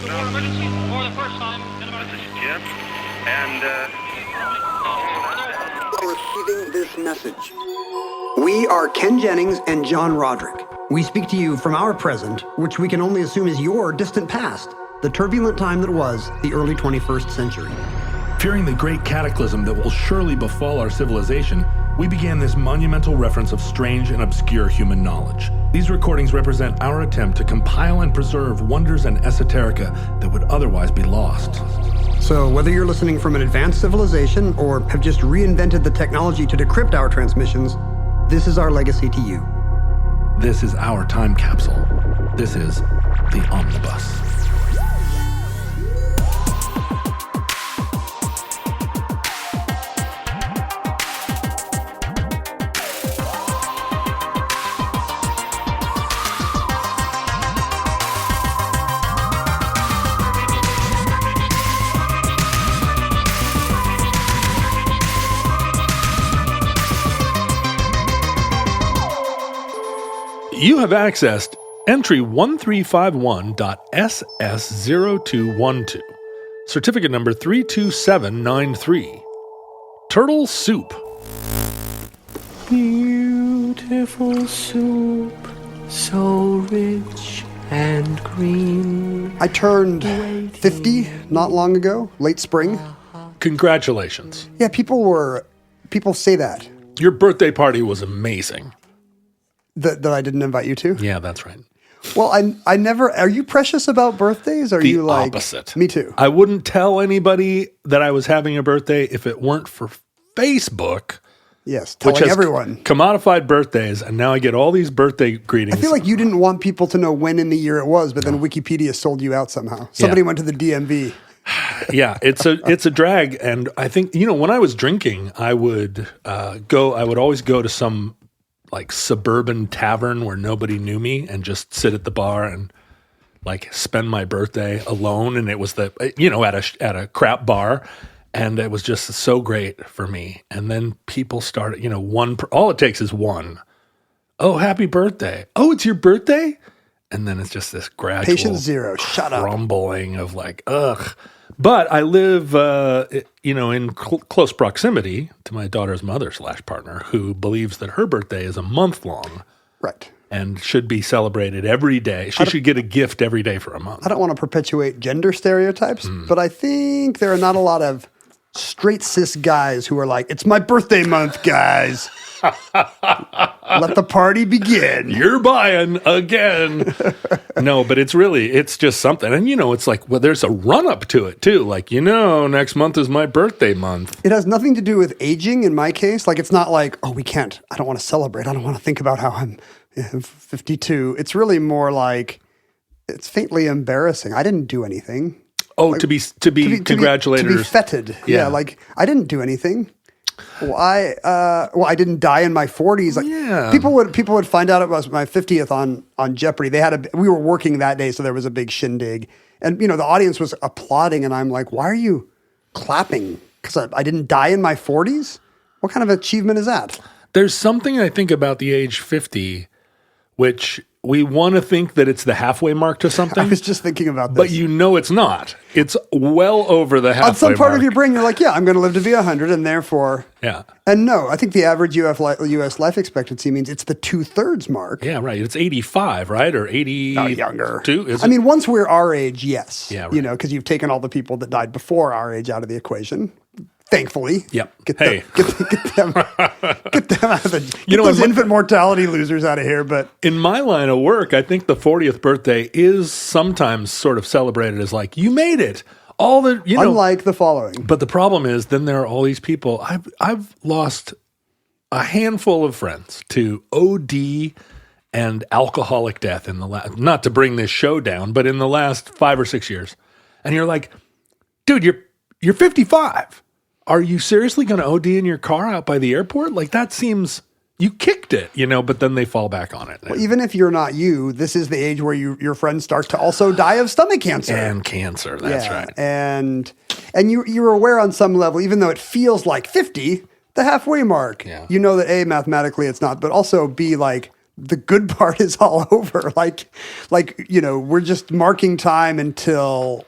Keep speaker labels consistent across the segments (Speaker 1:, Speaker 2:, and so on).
Speaker 1: emergency for the first time in about...
Speaker 2: This is Jim, and,
Speaker 3: Receiving this message. We are Ken Jennings and John Roderick. We speak to you from our present, which we can only assume is your distant past, the turbulent time that was the early 21st century.
Speaker 4: Fearing the great cataclysm that will surely befall our civilization, we began this monumental reference of strange and obscure human knowledge. These recordings represent our attempt to compile and preserve wonders and esoterica that would otherwise be lost.
Speaker 3: So whether you're listening from an advanced civilization or have just reinvented the technology to decrypt our transmissions, this is our legacy to you.
Speaker 4: This is our time capsule. This is the Omnibus. You have accessed entry 1351.SS0212, certificate number 32793. Turtle soup.
Speaker 5: Beautiful soup, so rich and green.
Speaker 3: I turned 50 not long ago, late spring.
Speaker 4: Congratulations.
Speaker 3: Yeah, people say that.
Speaker 4: Your birthday party was amazing.
Speaker 3: That I didn't invite you to?
Speaker 4: Yeah, that's right.
Speaker 3: Well, I never... Are you precious about birthdays? Are you like...
Speaker 4: opposite.
Speaker 3: Me too.
Speaker 4: I wouldn't tell anybody that I was having a birthday if it weren't for Facebook.
Speaker 3: Yes,
Speaker 4: which
Speaker 3: telling
Speaker 4: has
Speaker 3: everyone.
Speaker 4: Commodified birthdays, and now I get all these birthday greetings.
Speaker 3: I feel like you didn't want people to know when in the year it was, but then Wikipedia sold you out somehow. Somebody went to the DMV.
Speaker 4: Yeah, it's a drag, and I think, when I was drinking, I would always go to some like suburban tavern where nobody knew me and just sit at the bar and like spend my birthday alone. And it was at a crap bar, and it was just so great for me. And then people started, all it takes is one. Oh, happy birthday. Oh, it's your birthday? And then it's just this gradual
Speaker 3: Patient zero. Shut up.
Speaker 4: Crumbling of like, ugh. But I live, in close proximity to my daughter's mother/partner, who believes that her birthday is a month long.
Speaker 3: Right.
Speaker 4: And should be celebrated every day. She should get a gift every day for a month.
Speaker 3: I don't want to perpetuate gender stereotypes, but I think there are not a lot of straight cis guys who are like, it's my birthday month, guys. Let the party begin.
Speaker 4: You're buying again. No, but it's just something. And, it's like, well, there's a run up to it too. Like, next month is my birthday month.
Speaker 3: It has nothing to do with aging in my case. Like, it's not like, oh, we can't, I don't want to celebrate. I don't want to think about how I'm 52. It's really more like, it's faintly embarrassing. I didn't do anything.
Speaker 4: Oh,
Speaker 3: like,
Speaker 4: to be congratulated.
Speaker 3: To be feted. Yeah, like, I didn't do anything. Well, I didn't die in my 40s. Like,
Speaker 4: yeah.
Speaker 3: People would find out it was my 50th on Jeopardy. We were working that day, so there was a big shindig, and the audience was applauding, and I'm like, why are you clapping? Because I didn't die in my 40s. What kind of achievement is that?
Speaker 4: There's something I think about the age 50, which we want to think that it's the halfway mark to something.
Speaker 3: I was just thinking about this.
Speaker 4: But it's not. It's well over the halfway mark.
Speaker 3: On some part of your brain, you're like, yeah, I'm going to live to be 100, and therefore...
Speaker 4: Yeah.
Speaker 3: And no, I think the average U.S. life expectancy means it's the 2/3 mark.
Speaker 4: Yeah, right. It's 85, right? Or 80...
Speaker 3: No, younger. Once we're our age, yes.
Speaker 4: Yeah, right.
Speaker 3: Because you've taken all the people that died before our age out of the equation. Thankfully.
Speaker 4: Yep.
Speaker 3: Get them out of the... Get those infant mortality losers out of here, but...
Speaker 4: In my line of work, I think the 40th birthday is sometimes sort of celebrated as like, you made it. All the,
Speaker 3: Unlike the following.
Speaker 4: But the problem is, then there are all these people. I've lost a handful of friends to OD and alcoholic death in the last, not to bring this show down, but in the last 5 or 6 years. And you're like, dude, you're 55. Are you seriously going to OD in your car out by the airport? Like, that seems, you kicked it, but then they fall back on it.
Speaker 3: Well, even if you're not you, this is the age where your friends start to also die of stomach cancer.
Speaker 4: And cancer, that's right.
Speaker 3: And you're aware on some level, even though it feels like 50, the halfway mark.
Speaker 4: Yeah.
Speaker 3: You know that A, mathematically it's not, but also B, like, the good part is all over. Like, we're just marking time until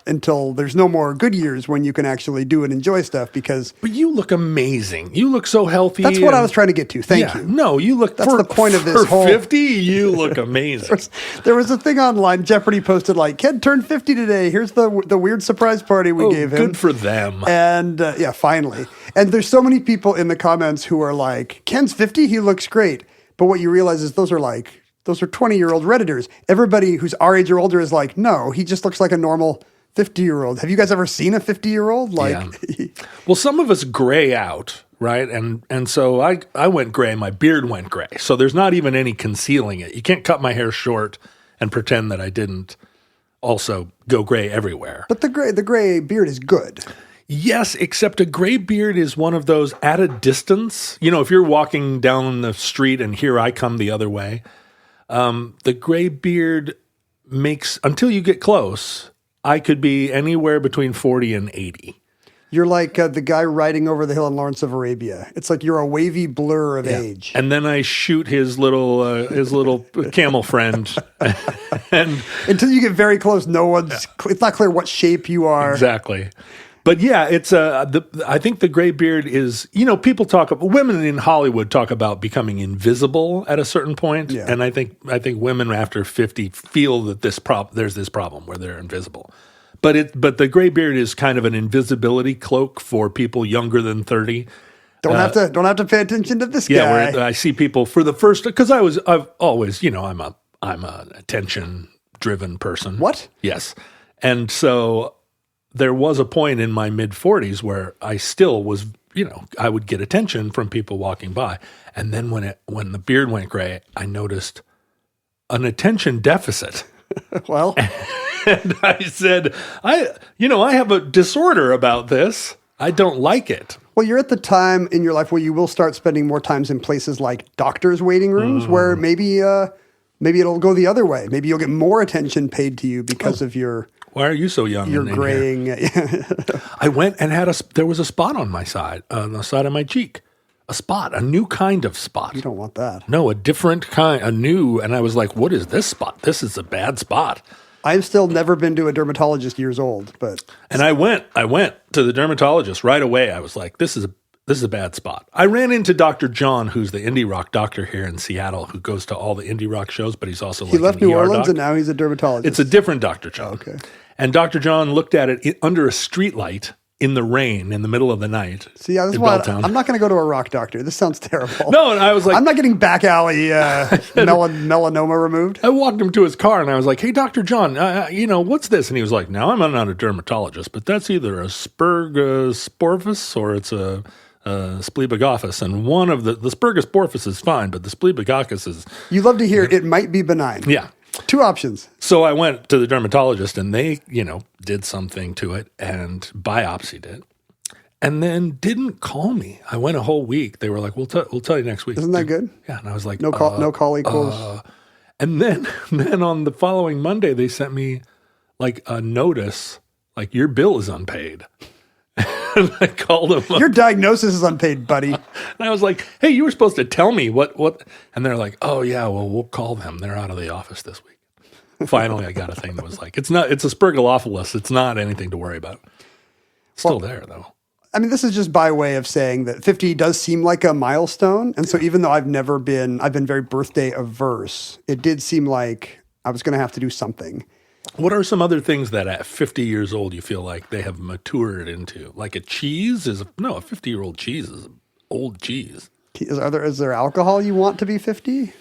Speaker 3: there's no more good years when you can actually do and enjoy stuff because.
Speaker 4: But you look amazing. You look so healthy.
Speaker 3: That's what I was trying to get to. Thank you.
Speaker 4: No, you look.
Speaker 3: That's the point of this whole.
Speaker 4: 50, you look amazing.
Speaker 3: There was a thing online. Jeopardy posted like, "Ken turned 50 today. Here's the weird surprise party we gave him."
Speaker 4: Good for them.
Speaker 3: And finally. And there's so many people in the comments who are like, "Ken's 50. He looks great." But what you realize is those are 20-year-old Redditors. Everybody who's our age or older is like, no, he just looks like a normal 50-year-old. Have you guys ever seen a 50-year-old?
Speaker 4: Well, some of us gray out, right? And so I went gray. My beard went gray. So there's not even any concealing it. You can't cut my hair short and pretend that I didn't also go gray everywhere.
Speaker 3: But the gray beard is good.
Speaker 4: Yes, except a gray beard is one of those at a distance. If you're walking down the street and here I come the other way, the gray beard makes, until you get close, I could be anywhere between 40 and 80.
Speaker 3: You're like the guy riding over the hill in Lawrence of Arabia. It's like you're a wavy blur of age.
Speaker 4: And then I shoot his little camel friend. And
Speaker 3: until you get very close, it's not clear what shape you are.
Speaker 4: Exactly. But yeah, it's I think the gray beard is, people women in Hollywood talk about becoming invisible at a certain point.
Speaker 3: Yeah.
Speaker 4: And I think women after 50 feel that there's this problem where they're invisible. But the gray beard is kind of an invisibility cloak for people younger than 30.
Speaker 3: Don't have to pay attention to this guy.
Speaker 4: Yeah, where I see people for the first, because I've always, I'm a attention driven person.
Speaker 3: What?
Speaker 4: Yes. And so there was a point in my mid-40s where I still was, I would get attention from people walking by. And then when the beard went gray, I noticed an attention deficit.
Speaker 3: Well,
Speaker 4: and I said, I have a disorder about this. I don't like it.
Speaker 3: Well, you're at the time in your life where you will start spending more times in places like doctors' waiting rooms where maybe it'll go the other way. Maybe you'll get more attention paid to you because of your...
Speaker 4: Why are you so young?
Speaker 3: You're graying.
Speaker 4: I went and there was a spot on my side, on the side of my cheek. A new kind of spot.
Speaker 3: You don't want that.
Speaker 4: No, a different kind, and I was like, what is this spot? This is a bad spot.
Speaker 3: I've still never been to a dermatologist years old, but.
Speaker 4: And I went to the dermatologist right away. I was like, this is a bad spot. I ran into Dr. John, who's the indie rock doctor here in Seattle, who goes to all the indie rock shows, but he's also
Speaker 3: he left New Orleans and now he's a dermatologist.
Speaker 4: It's a different Dr. John.
Speaker 3: Okay.
Speaker 4: And Dr. John looked at it under a street light in the rain in the middle of the night.
Speaker 3: See, this is why I'm not going to go to a rock doctor. This sounds terrible.
Speaker 4: No, and I was like,
Speaker 3: I'm not getting back alley melanoma removed.
Speaker 4: I walked him to his car and I was like, hey, Dr. John, what's this? And he was like, now I'm not a dermatologist, but that's either a Spurgasporphus or it's a Spleebagophus. And one of the Spurgasporphus is fine, but the Spleebagophus is...
Speaker 3: You love to hear it might be benign.
Speaker 4: Yeah.
Speaker 3: Two options.
Speaker 4: So I went to the dermatologist and they, did something to it and biopsied it and then didn't call me. I went a whole week. They were like, we'll tell you next week.
Speaker 3: Isn't that good?
Speaker 4: Yeah. And I was like,
Speaker 3: no call equals.
Speaker 4: And then on the following Monday, they sent me like a notice, like your bill is unpaid. And I called them up.
Speaker 3: Your diagnosis is unpaid, buddy.
Speaker 4: And I was like, hey, you were supposed to tell me what, and they're like, oh yeah, well, we'll call them. They're out of the office this week. Finally, I got a thing that was like, it's a Spurgalophilus. It's not anything to worry about. Still there though.
Speaker 3: I mean, this is just by way of saying that 50 does seem like a milestone. And so even though I've been very birthday averse, it did seem like I was going to have to do something.
Speaker 4: What are some other things that at 50 years old you feel like they have matured into? Like a 50-year-old cheese is an old cheese.
Speaker 3: Is there alcohol you want to be 50?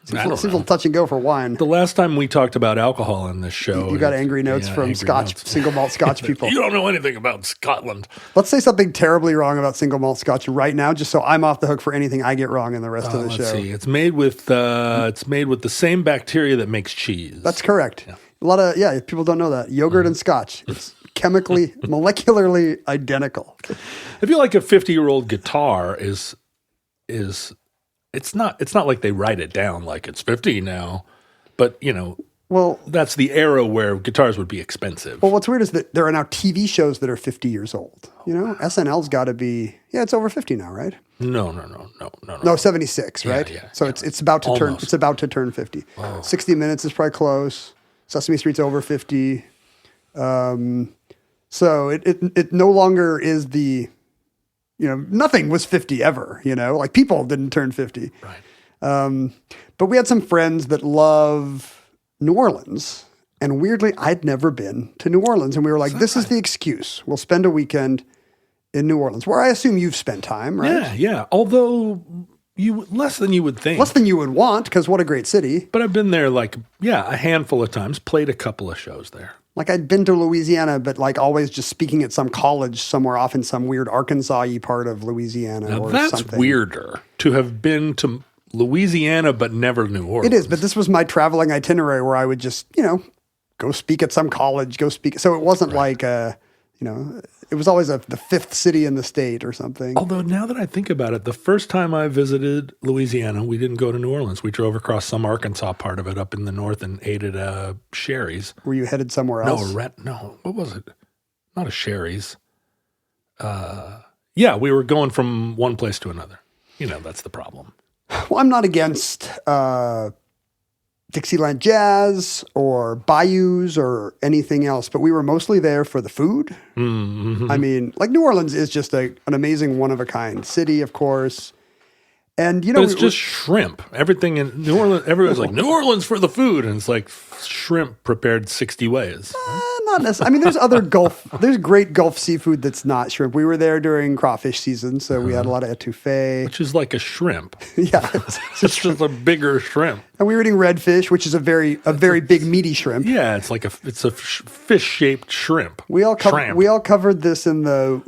Speaker 3: Seems a little touch and go for wine.
Speaker 4: The last time we talked about alcohol on this show.
Speaker 3: You got angry notes from single malt Scotch people.
Speaker 4: You don't know anything about Scotland.
Speaker 3: Let's say something terribly wrong about single malt Scotch right now, just so I'm off the hook for anything I get wrong in the rest of the show.
Speaker 4: Let's see. It's made with the same bacteria that makes cheese.
Speaker 3: That's correct. Yeah. A lot of people don't know that. Yogurt and Scotch. It's chemically, molecularly identical.
Speaker 4: I feel like a 50-year-old guitar is it's not like they write it down like it's 50 now, but
Speaker 3: Well,
Speaker 4: that's the era where guitars would be expensive.
Speaker 3: Well, what's weird is that there are now TV shows that are 50 years old. You know, SNL's got to be, it's over 50 now, right?
Speaker 4: No.
Speaker 3: No, 76, right?
Speaker 4: Yeah.
Speaker 3: So it's about to turn.
Speaker 4: Almost.
Speaker 3: It's about to turn 50. 60 Minutes is probably close. Sesame Street's over 50. So it no longer is the, nothing was 50 ever. Like people didn't turn 50.
Speaker 4: Right.
Speaker 3: But we had some friends that love New Orleans, and weirdly, I'd never been to New Orleans, and we were like, "This is the excuse. We'll spend a weekend in New Orleans, where I assume you've spent time, right?"
Speaker 4: Yeah. Although less than you would think,
Speaker 3: Less than you would want, because what a great city.
Speaker 4: But I've been there a handful of times. Played a couple of shows there.
Speaker 3: Like I'd been to Louisiana, but like always just speaking at some college somewhere off in some weird Arkansas-y part of Louisiana
Speaker 4: Now
Speaker 3: or
Speaker 4: that's
Speaker 3: something.
Speaker 4: weirder to have been to Louisiana, but never New Orleans.
Speaker 3: It is, but this was my traveling itinerary where I would just, go speak at some college, So it wasn't like, it was always the fifth city in the state or something.
Speaker 4: Although now that I think about it, the first time I visited Louisiana, we didn't go to New Orleans. We drove across some Arkansas part of it up in the north and ate at Sherry's.
Speaker 3: Were you headed somewhere else?
Speaker 4: No, what was it? Not a Sherry's. We were going from one place to another. That's the problem.
Speaker 3: Well, I'm not against Dixieland jazz or bayous or anything else, but we were mostly there for the food.
Speaker 4: Mm-hmm.
Speaker 3: I mean, like New Orleans is just an amazing one-of-a-kind city, of course. And,
Speaker 4: but it's just shrimp. Everything in New Orleans, everyone's like, New Orleans for the food. And it's like shrimp prepared 60 ways.
Speaker 3: Not necessarily. I mean, there's great Gulf seafood that's not shrimp. We were there during crawfish season, so we had a lot of etouffee.
Speaker 4: Which is like a shrimp.
Speaker 3: Yeah.
Speaker 4: It's just a bigger shrimp.
Speaker 3: And we were eating redfish, which is a very big meaty shrimp.
Speaker 4: Yeah, it's like it's a fish-shaped shrimp.
Speaker 3: We all covered this in the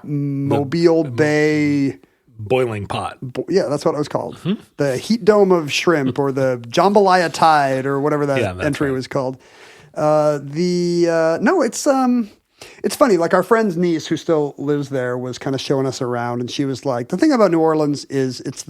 Speaker 3: Mobile Bay
Speaker 4: boiling pot.
Speaker 3: Yeah, that's what it was called. Mm-hmm. The heat dome of shrimp or the jambalaya tide or whatever that entry was called. It's funny. Like our friend's niece who still lives there was kind of showing us around, and she was like, the thing about New Orleans is it's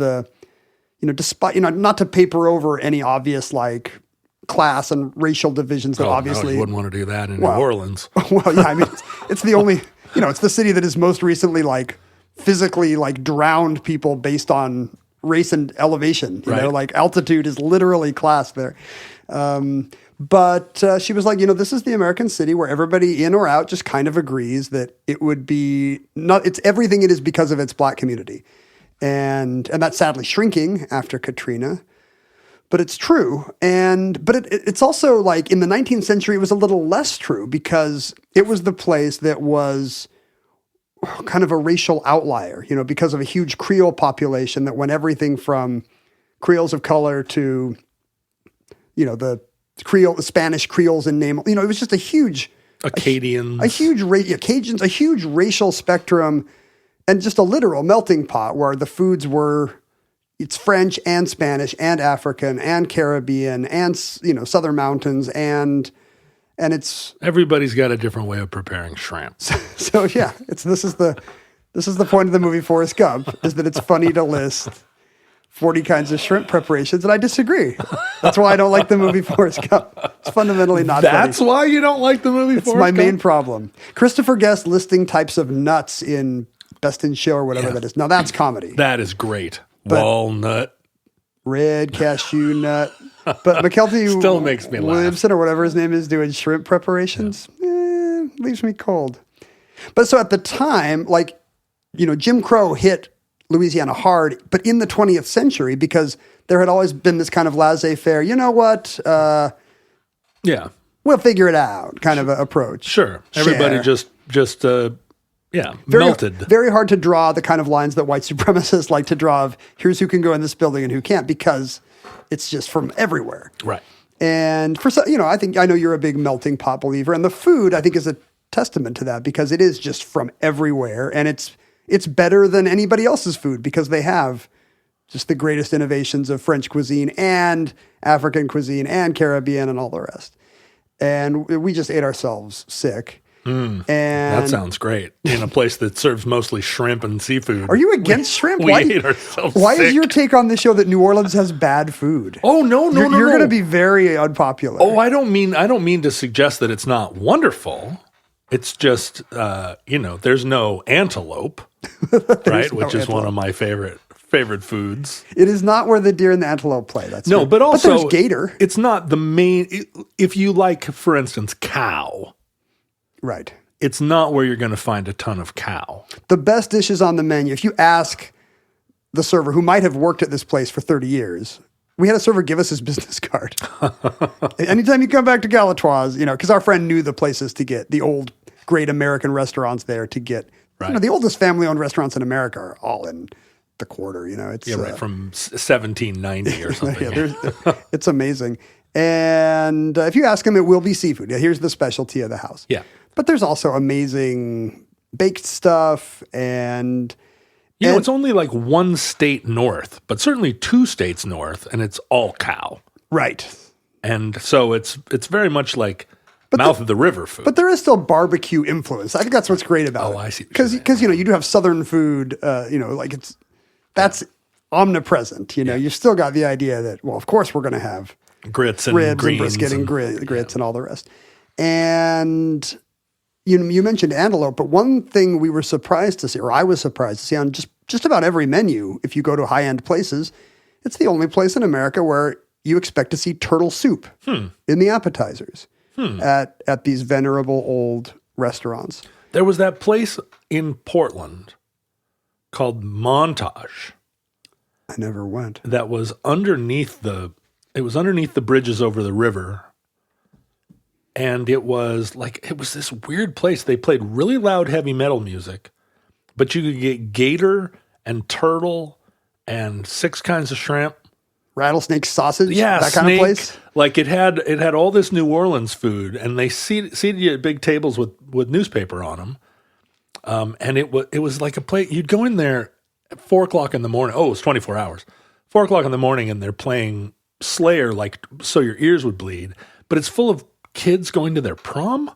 Speaker 3: despite, not to paper over any obvious like class and racial divisions that obviously.
Speaker 4: No, you wouldn't want to do that in New Orleans.
Speaker 3: Well, yeah, I mean, it's the only, it's the city that is most recently like physically like drowned people based on race and elevation, like altitude is literally class there. But she was like, this is the American city where everybody in or out just kind of agrees that it would be it's everything it is because of its black community. And that's sadly shrinking after Katrina, but it's true. But it's also like in the 19th century, it was a little less true because it was the place that was kind of a racial outlier, because of a huge Creole population that went everything from Creoles of color to, the Spanish Creoles in name. It was just a huge
Speaker 4: Acadians,
Speaker 3: Cajuns, a huge racial spectrum, and just a literal melting pot where the foods it's French and Spanish and African and Caribbean and Southern Mountains and it's
Speaker 4: everybody's got a different way of preparing shrimp.
Speaker 3: So yeah, this is the point of the movie Forrest Gump is that it's funny to list 40 kinds of shrimp preparations, and I disagree. That's why I don't like the movie Forrest Gump. It's fundamentally not funny.
Speaker 4: That's why you don't like the movie Forrest Gump?
Speaker 3: It's my main problem. Christopher Guest listing types of nuts in Best in Show or whatever that is. Now that's comedy.
Speaker 4: That is great. But walnut.
Speaker 3: Red cashew nut. But McKelty
Speaker 4: still makes me laugh.
Speaker 3: Williamson or whatever his name is doing shrimp preparations. Leaves me cold. But so at the time, like, Jim Crow hit Louisiana hard, but in the 20th century, because there had always been this kind of laissez-faire, we'll figure it out kind of approach.
Speaker 4: Sure. Everybody just melted.
Speaker 3: Very hard to draw the kind of lines that white supremacists like to draw of here's who can go in this building and who can't, because it's just from everywhere.
Speaker 4: Right.
Speaker 3: And for I know you're a big melting pot believer, and the food I think is a testament to that because it is just from everywhere, and it's better than anybody else's food because they have just the greatest innovations of French cuisine and African cuisine and Caribbean and all the rest. And we just ate ourselves sick. And
Speaker 4: That sounds great. In a place that serves mostly shrimp and seafood.
Speaker 3: Are you against shrimp?
Speaker 4: We ate ourselves
Speaker 3: Why
Speaker 4: sick.
Speaker 3: is your take on the show that New Orleans has bad food?
Speaker 4: Oh, no.
Speaker 3: You're going to be very unpopular.
Speaker 4: Oh, I don't mean to suggest that it's not wonderful. It's just, there's no antelope, right? Which is one of my favorite foods.
Speaker 3: It is not where the deer and the antelope play. That's
Speaker 4: No,
Speaker 3: true.
Speaker 4: but also
Speaker 3: there's gator.
Speaker 4: It's not the main. If you like, for instance, cow,
Speaker 3: Right.
Speaker 4: it's not where you're going to find a ton of cow.
Speaker 3: The best dishes on the menu, if you ask the server who might have worked at this place for 30 years, we had a server give us his business card. Anytime you come back to Galatoire's, because our friend knew the places to get the old great American restaurants there to get, the oldest family-owned restaurants in America are all in the quarter, It's
Speaker 4: From 1790 or something.
Speaker 3: It's amazing. And if you ask him, it will be seafood. Yeah, here's the specialty of the house.
Speaker 4: Yeah.
Speaker 3: But there's also amazing baked stuff and...
Speaker 4: it's only like one state north, but certainly 2 states north, and it's all cow.
Speaker 3: Right.
Speaker 4: And so it's very much like mouth of the river food.
Speaker 3: But there is still barbecue influence. I think that's what's great about it.
Speaker 4: Oh, I see what you're
Speaker 3: Because you do have Southern food, that's omnipresent. You still got the idea that, well, of course we're going to have
Speaker 4: grits and
Speaker 3: ribs
Speaker 4: greens
Speaker 3: and brisket and grits and all the rest. And you mentioned antelope, but one thing we were surprised to see, or I was surprised to see on just about every menu, if you go to high-end places, it's the only place in America where you expect to see turtle soup in the appetizers at these venerable old restaurants.
Speaker 4: There was that place in Portland called Montage
Speaker 3: I never went.
Speaker 4: that was underneath the bridges over the river. And it was this weird place. They played really loud heavy metal music, but you could get gator and turtle and 6 kinds of shrimp.
Speaker 3: Rattlesnake sausage,
Speaker 4: Yeah,
Speaker 3: that kind of place.
Speaker 4: Like it had all this New Orleans food, and they seated you at big tables with newspaper on them. And it was like a place you'd go in there at 4:00 in the morning. Oh, it was 24 hours. 4:00 in the morning, and they're playing Slayer so your ears would bleed. But it's full of kids going to their prom.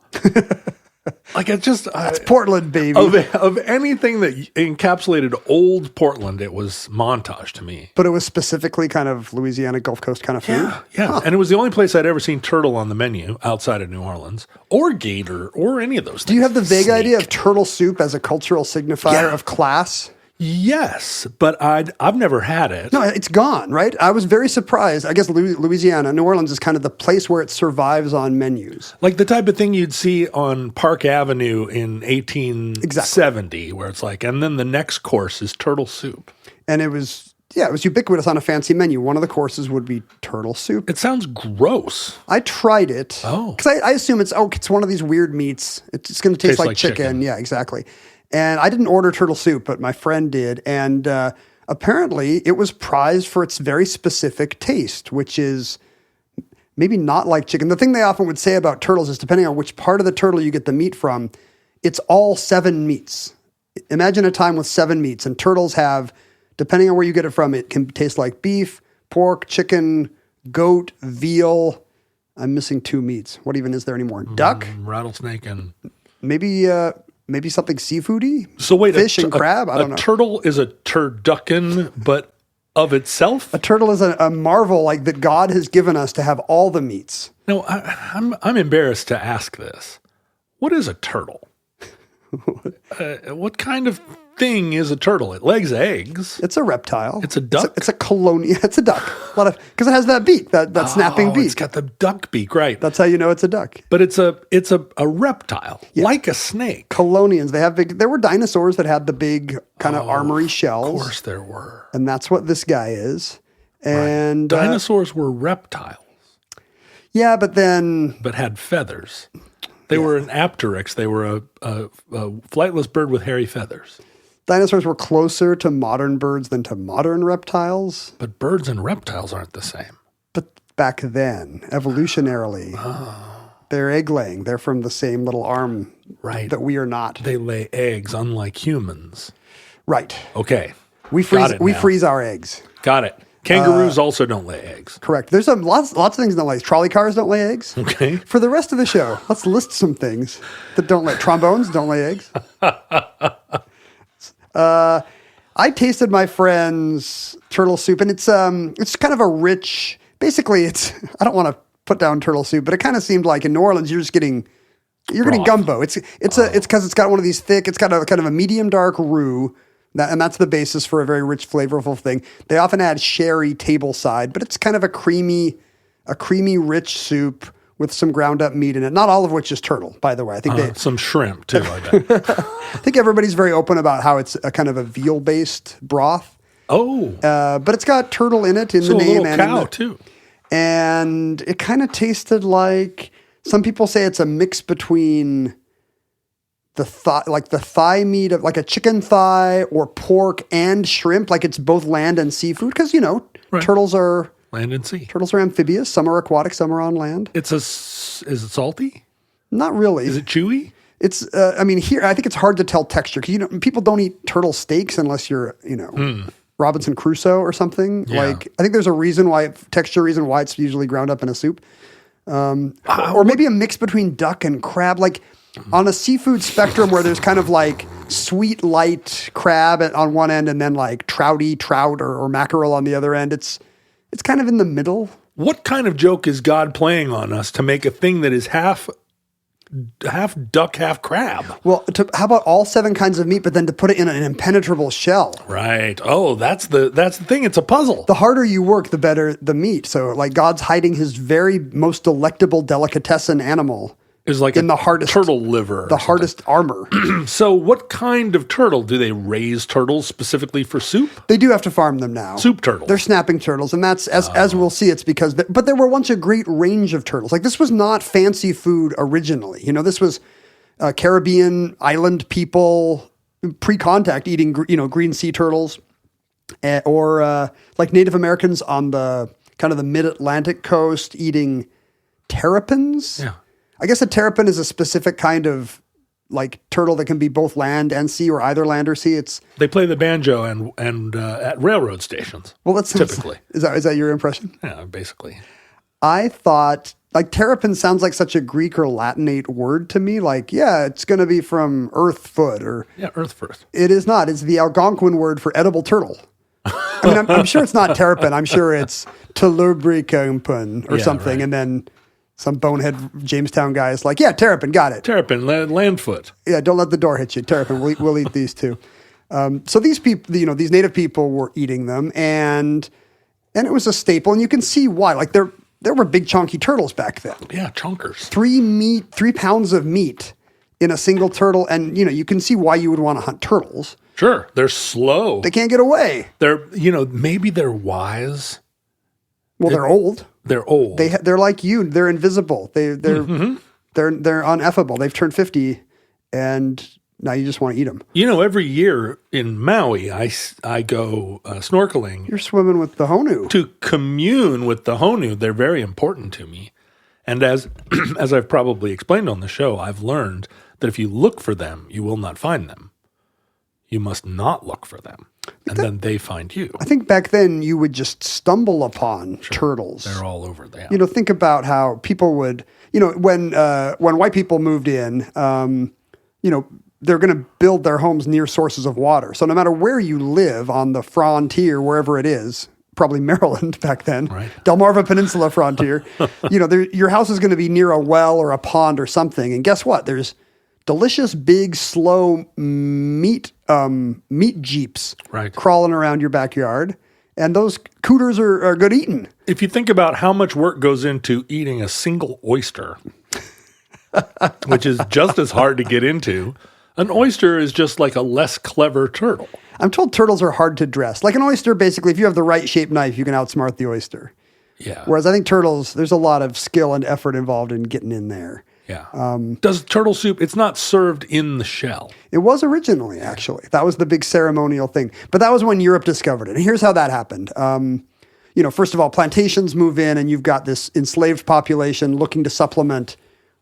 Speaker 3: It's Portland, baby.
Speaker 4: Of anything that encapsulated old Portland, it was Montage to me.
Speaker 3: But it was specifically kind of Louisiana Gulf Coast kind of food.
Speaker 4: Yeah.
Speaker 3: Huh.
Speaker 4: And it was the only place I'd ever seen turtle on the menu outside of New Orleans, or gator, or any of those things.
Speaker 3: Do you have the vague
Speaker 4: Snake.
Speaker 3: idea of turtle soup as a cultural signifier of class?
Speaker 4: Yes, but I've never had it.
Speaker 3: No, it's gone, right? I was very surprised. I guess Louisiana, New Orleans is kind of the place where it survives on menus.
Speaker 4: Like the type of thing you'd see on Park Avenue in 1870, where it's like, and then the next course is turtle soup.
Speaker 3: And it was ubiquitous on a fancy menu. One of the courses would be turtle soup.
Speaker 4: It sounds gross.
Speaker 3: I tried it.
Speaker 4: Oh.
Speaker 3: Because I assume it's one of these weird meats. It's going to taste like chicken. Yeah, exactly. And I didn't order turtle soup, but my friend did. And apparently it was prized for its very specific taste, which is maybe not like chicken. The thing they often would say about turtles is depending on which part of the turtle you get the meat from, it's all 7 meats. Imagine a time with 7 meats. And turtles have, depending on where you get it from, it can taste like beef, pork, chicken, goat, veal. I'm missing 2 meats. What even is there anymore? Duck?
Speaker 4: Rattlesnake and...
Speaker 3: Maybe something seafoody?
Speaker 4: So wait,
Speaker 3: fish and crab? I don't know.
Speaker 4: A turtle is a turducken, but of itself?
Speaker 3: A turtle is a marvel like that God has given us to have all the meats.
Speaker 4: No, I'm embarrassed to ask this. What is a turtle? What kind of thing is a turtle? It lays eggs.
Speaker 3: It's a reptile.
Speaker 4: It's a duck?
Speaker 3: It's a colonial. It's a duck. Because it has that beak, that snapping beak.
Speaker 4: It's got the duck beak, right?
Speaker 3: That's how you know it's a duck.
Speaker 4: But it's a reptile, like a snake.
Speaker 3: Colonians, there were dinosaurs that had the big kind of armory shells.
Speaker 4: Of course there were.
Speaker 3: And that's what this guy is. And
Speaker 4: dinosaurs were reptiles.
Speaker 3: Yeah, but
Speaker 4: had feathers. They were an apteryx. They were a flightless bird with hairy feathers.
Speaker 3: Dinosaurs were closer to modern birds than to modern reptiles.
Speaker 4: But birds and reptiles aren't the same.
Speaker 3: But back then, evolutionarily, they're egg-laying. They're from the same little arm that we are not.
Speaker 4: They lay eggs, unlike humans.
Speaker 3: Right.
Speaker 4: Okay.
Speaker 3: We freeze our eggs.
Speaker 4: Got it. Kangaroos also don't lay eggs.
Speaker 3: Correct. There's lots of things that don't lay eggs. Trolley cars don't lay eggs.
Speaker 4: Okay.
Speaker 3: For the rest of the show, let's list some things that don't lay. Trombones don't lay eggs. I tasted my friend's turtle soup, and it's kind of a rich. Basically, I don't want to put down turtle soup, but it kind of seemed like in New Orleans you're getting gumbo. It's because it's got one of these thick. It's got a kind of a medium dark roux. And that's the basis for a very rich, flavorful thing. They often add sherry tableside, but it's kind of a creamy, rich soup with some ground up meat in it. Not all of which is turtle, by the way. I think
Speaker 4: some shrimp too. I bet.
Speaker 3: I think everybody's very open about how it's a kind of a veal based broth.
Speaker 4: Oh,
Speaker 3: but it's got turtle in it in the
Speaker 4: a
Speaker 3: name
Speaker 4: little
Speaker 3: and
Speaker 4: cow too.
Speaker 3: And it kind of tasted like, some people say it's a mix between the thigh meat of like a chicken thigh or pork and shrimp, like it's both land and seafood. Because turtles are
Speaker 4: land and sea.
Speaker 3: Turtles are amphibious. Some are aquatic, some are on land.
Speaker 4: Is it salty?
Speaker 3: Not really.
Speaker 4: Is it chewy?
Speaker 3: It's. Here I think it's hard to tell texture because people don't eat turtle steaks unless you're Robinson Crusoe or something.
Speaker 4: Yeah.
Speaker 3: Like I think there's a reason why it's usually ground up in a soup, or maybe a mix between duck and crab, like. On a seafood spectrum where there's kind of like sweet, light crab on one end and then like trout or mackerel on the other end, it's kind of in the middle.
Speaker 4: What kind of joke is God playing on us to make a thing that is half duck, half crab?
Speaker 3: Well, how about all 7 kinds of meat, but then to put it in an impenetrable shell?
Speaker 4: Right. Oh, that's the thing. It's a puzzle.
Speaker 3: The harder you work, the better the meat. So like God's hiding his very most delectable delicatessen animal.
Speaker 4: Is like
Speaker 3: in the hardest
Speaker 4: turtle liver.
Speaker 3: The hardest armor.
Speaker 4: So what kind of turtle? Do they raise turtles specifically for soup?
Speaker 3: They do have to farm them now.
Speaker 4: Soup turtles.
Speaker 3: They're snapping turtles. And that's, as we'll see, it's because, but there were once a great range of turtles. Like this was not fancy food originally. This was Caribbean island people pre-contact eating, green sea turtles or like Native Americans on the kind of the mid-Atlantic coast eating terrapins.
Speaker 4: Yeah.
Speaker 3: I guess a terrapin is a specific kind of like turtle that can be both land and sea or either land or sea.
Speaker 4: They play the banjo and at railroad stations.
Speaker 3: Well, that's
Speaker 4: typically.
Speaker 3: Is that your impression?
Speaker 4: Yeah, basically.
Speaker 3: I thought like terrapin sounds like such a Greek or Latinate word to me. Like, yeah, it's going to be from earth foot or
Speaker 4: earth foot.
Speaker 3: It is not. It's the Algonquin word for edible turtle. I mean, I'm sure it's not terrapin. I'm sure it's Telubricumpen or something,
Speaker 4: right.
Speaker 3: And then. Some bonehead Jamestown guy is like, yeah, terrapin, got it.
Speaker 4: Terrapin, landfoot.
Speaker 3: Yeah, don't let the door hit you. Terrapin, we'll eat these too. So these people, these native people were eating them, and it was a staple. And you can see why. Like there were big chunky turtles back then.
Speaker 4: Yeah, chunkers.
Speaker 3: 3 pounds of meat in a single turtle, and you can see why you would want to hunt turtles.
Speaker 4: Sure, they're slow.
Speaker 3: They can't get away.
Speaker 4: They're maybe they're wise.
Speaker 3: Well, they're old.
Speaker 4: They're old.
Speaker 3: They're like you. They're invisible. They're ineffable. They've turned 50, and now you just want to eat them.
Speaker 4: Every year in Maui, I go snorkeling.
Speaker 3: You're swimming with the honu.
Speaker 4: To commune with the honu. They're very important to me. And as I've probably explained on the show, I've learned that if you look for them, you will not find them. You must not look for them. And then they find you.
Speaker 3: I think back then you would just stumble upon turtles.
Speaker 4: They're all over there.
Speaker 3: Think about how people would, when white people moved in, they're going to build their homes near sources of water. So no matter where you live on the frontier, wherever it is, probably Maryland back then,
Speaker 4: right.
Speaker 3: Delmarva Peninsula frontier, your house is going to be near a well or a pond or something. And guess what? There's delicious, big, slow meat jeeps crawling around your backyard. And those cooters are good eating.
Speaker 4: If you think about how much work goes into eating a single oyster, which is just as hard to get into, an oyster is just like a less clever turtle.
Speaker 3: I'm told turtles are hard to dress. Like an oyster, basically, if you have the right shaped knife, you can outsmart the oyster.
Speaker 4: Yeah.
Speaker 3: Whereas I think turtles, there's a lot of skill and effort involved in getting in there.
Speaker 4: Yeah. Does turtle soup, it's not served in the shell.
Speaker 3: It was originally, actually. That was the big ceremonial thing. But that was when Europe discovered it. And here's how that happened. First of all, plantations move in and you've got this enslaved population looking to supplement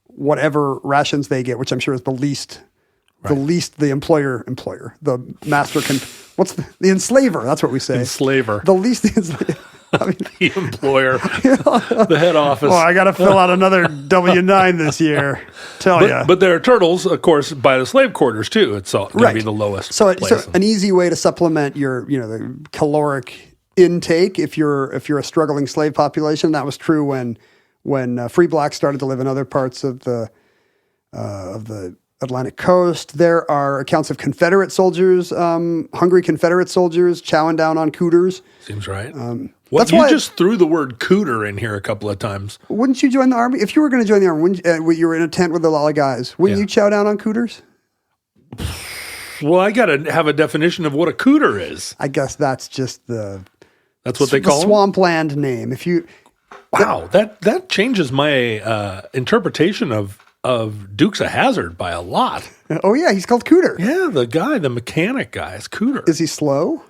Speaker 3: whatever rations they get, which I'm sure is the least the employer, the master can, the enslaver, that's what we say.
Speaker 4: Enslaver.
Speaker 3: The least,
Speaker 4: The employer, the head office.
Speaker 3: Oh, I got to fill out another W-9 this year. Tell ya.
Speaker 4: But there are turtles, of course, by the slave quarters too. It's going to be the lowest.
Speaker 3: So
Speaker 4: place.
Speaker 3: an easy way to supplement your, the caloric intake if you're a struggling slave population. That was true when free blacks started to live in other parts of the Atlantic coast. There are accounts of Confederate soldiers, hungry Confederate soldiers chowing down on cooters.
Speaker 4: Seems right.
Speaker 3: That's
Speaker 4: you
Speaker 3: why
Speaker 4: just threw the word cooter in here a couple of times.
Speaker 3: Wouldn't you join the army? If you were going to join the army, you were in a tent with a lot of guys, wouldn't you chow down on cooters?
Speaker 4: Well, I got to have a definition of what a cooter is.
Speaker 3: I guess that's just
Speaker 4: that's what they call them?
Speaker 3: swampland name. If you
Speaker 4: that changes my interpretation of Dukes of Hazzard by a lot.
Speaker 3: Oh yeah, he's called Cooter.
Speaker 4: Yeah, the mechanic guy is Cooter.
Speaker 3: Is he slow?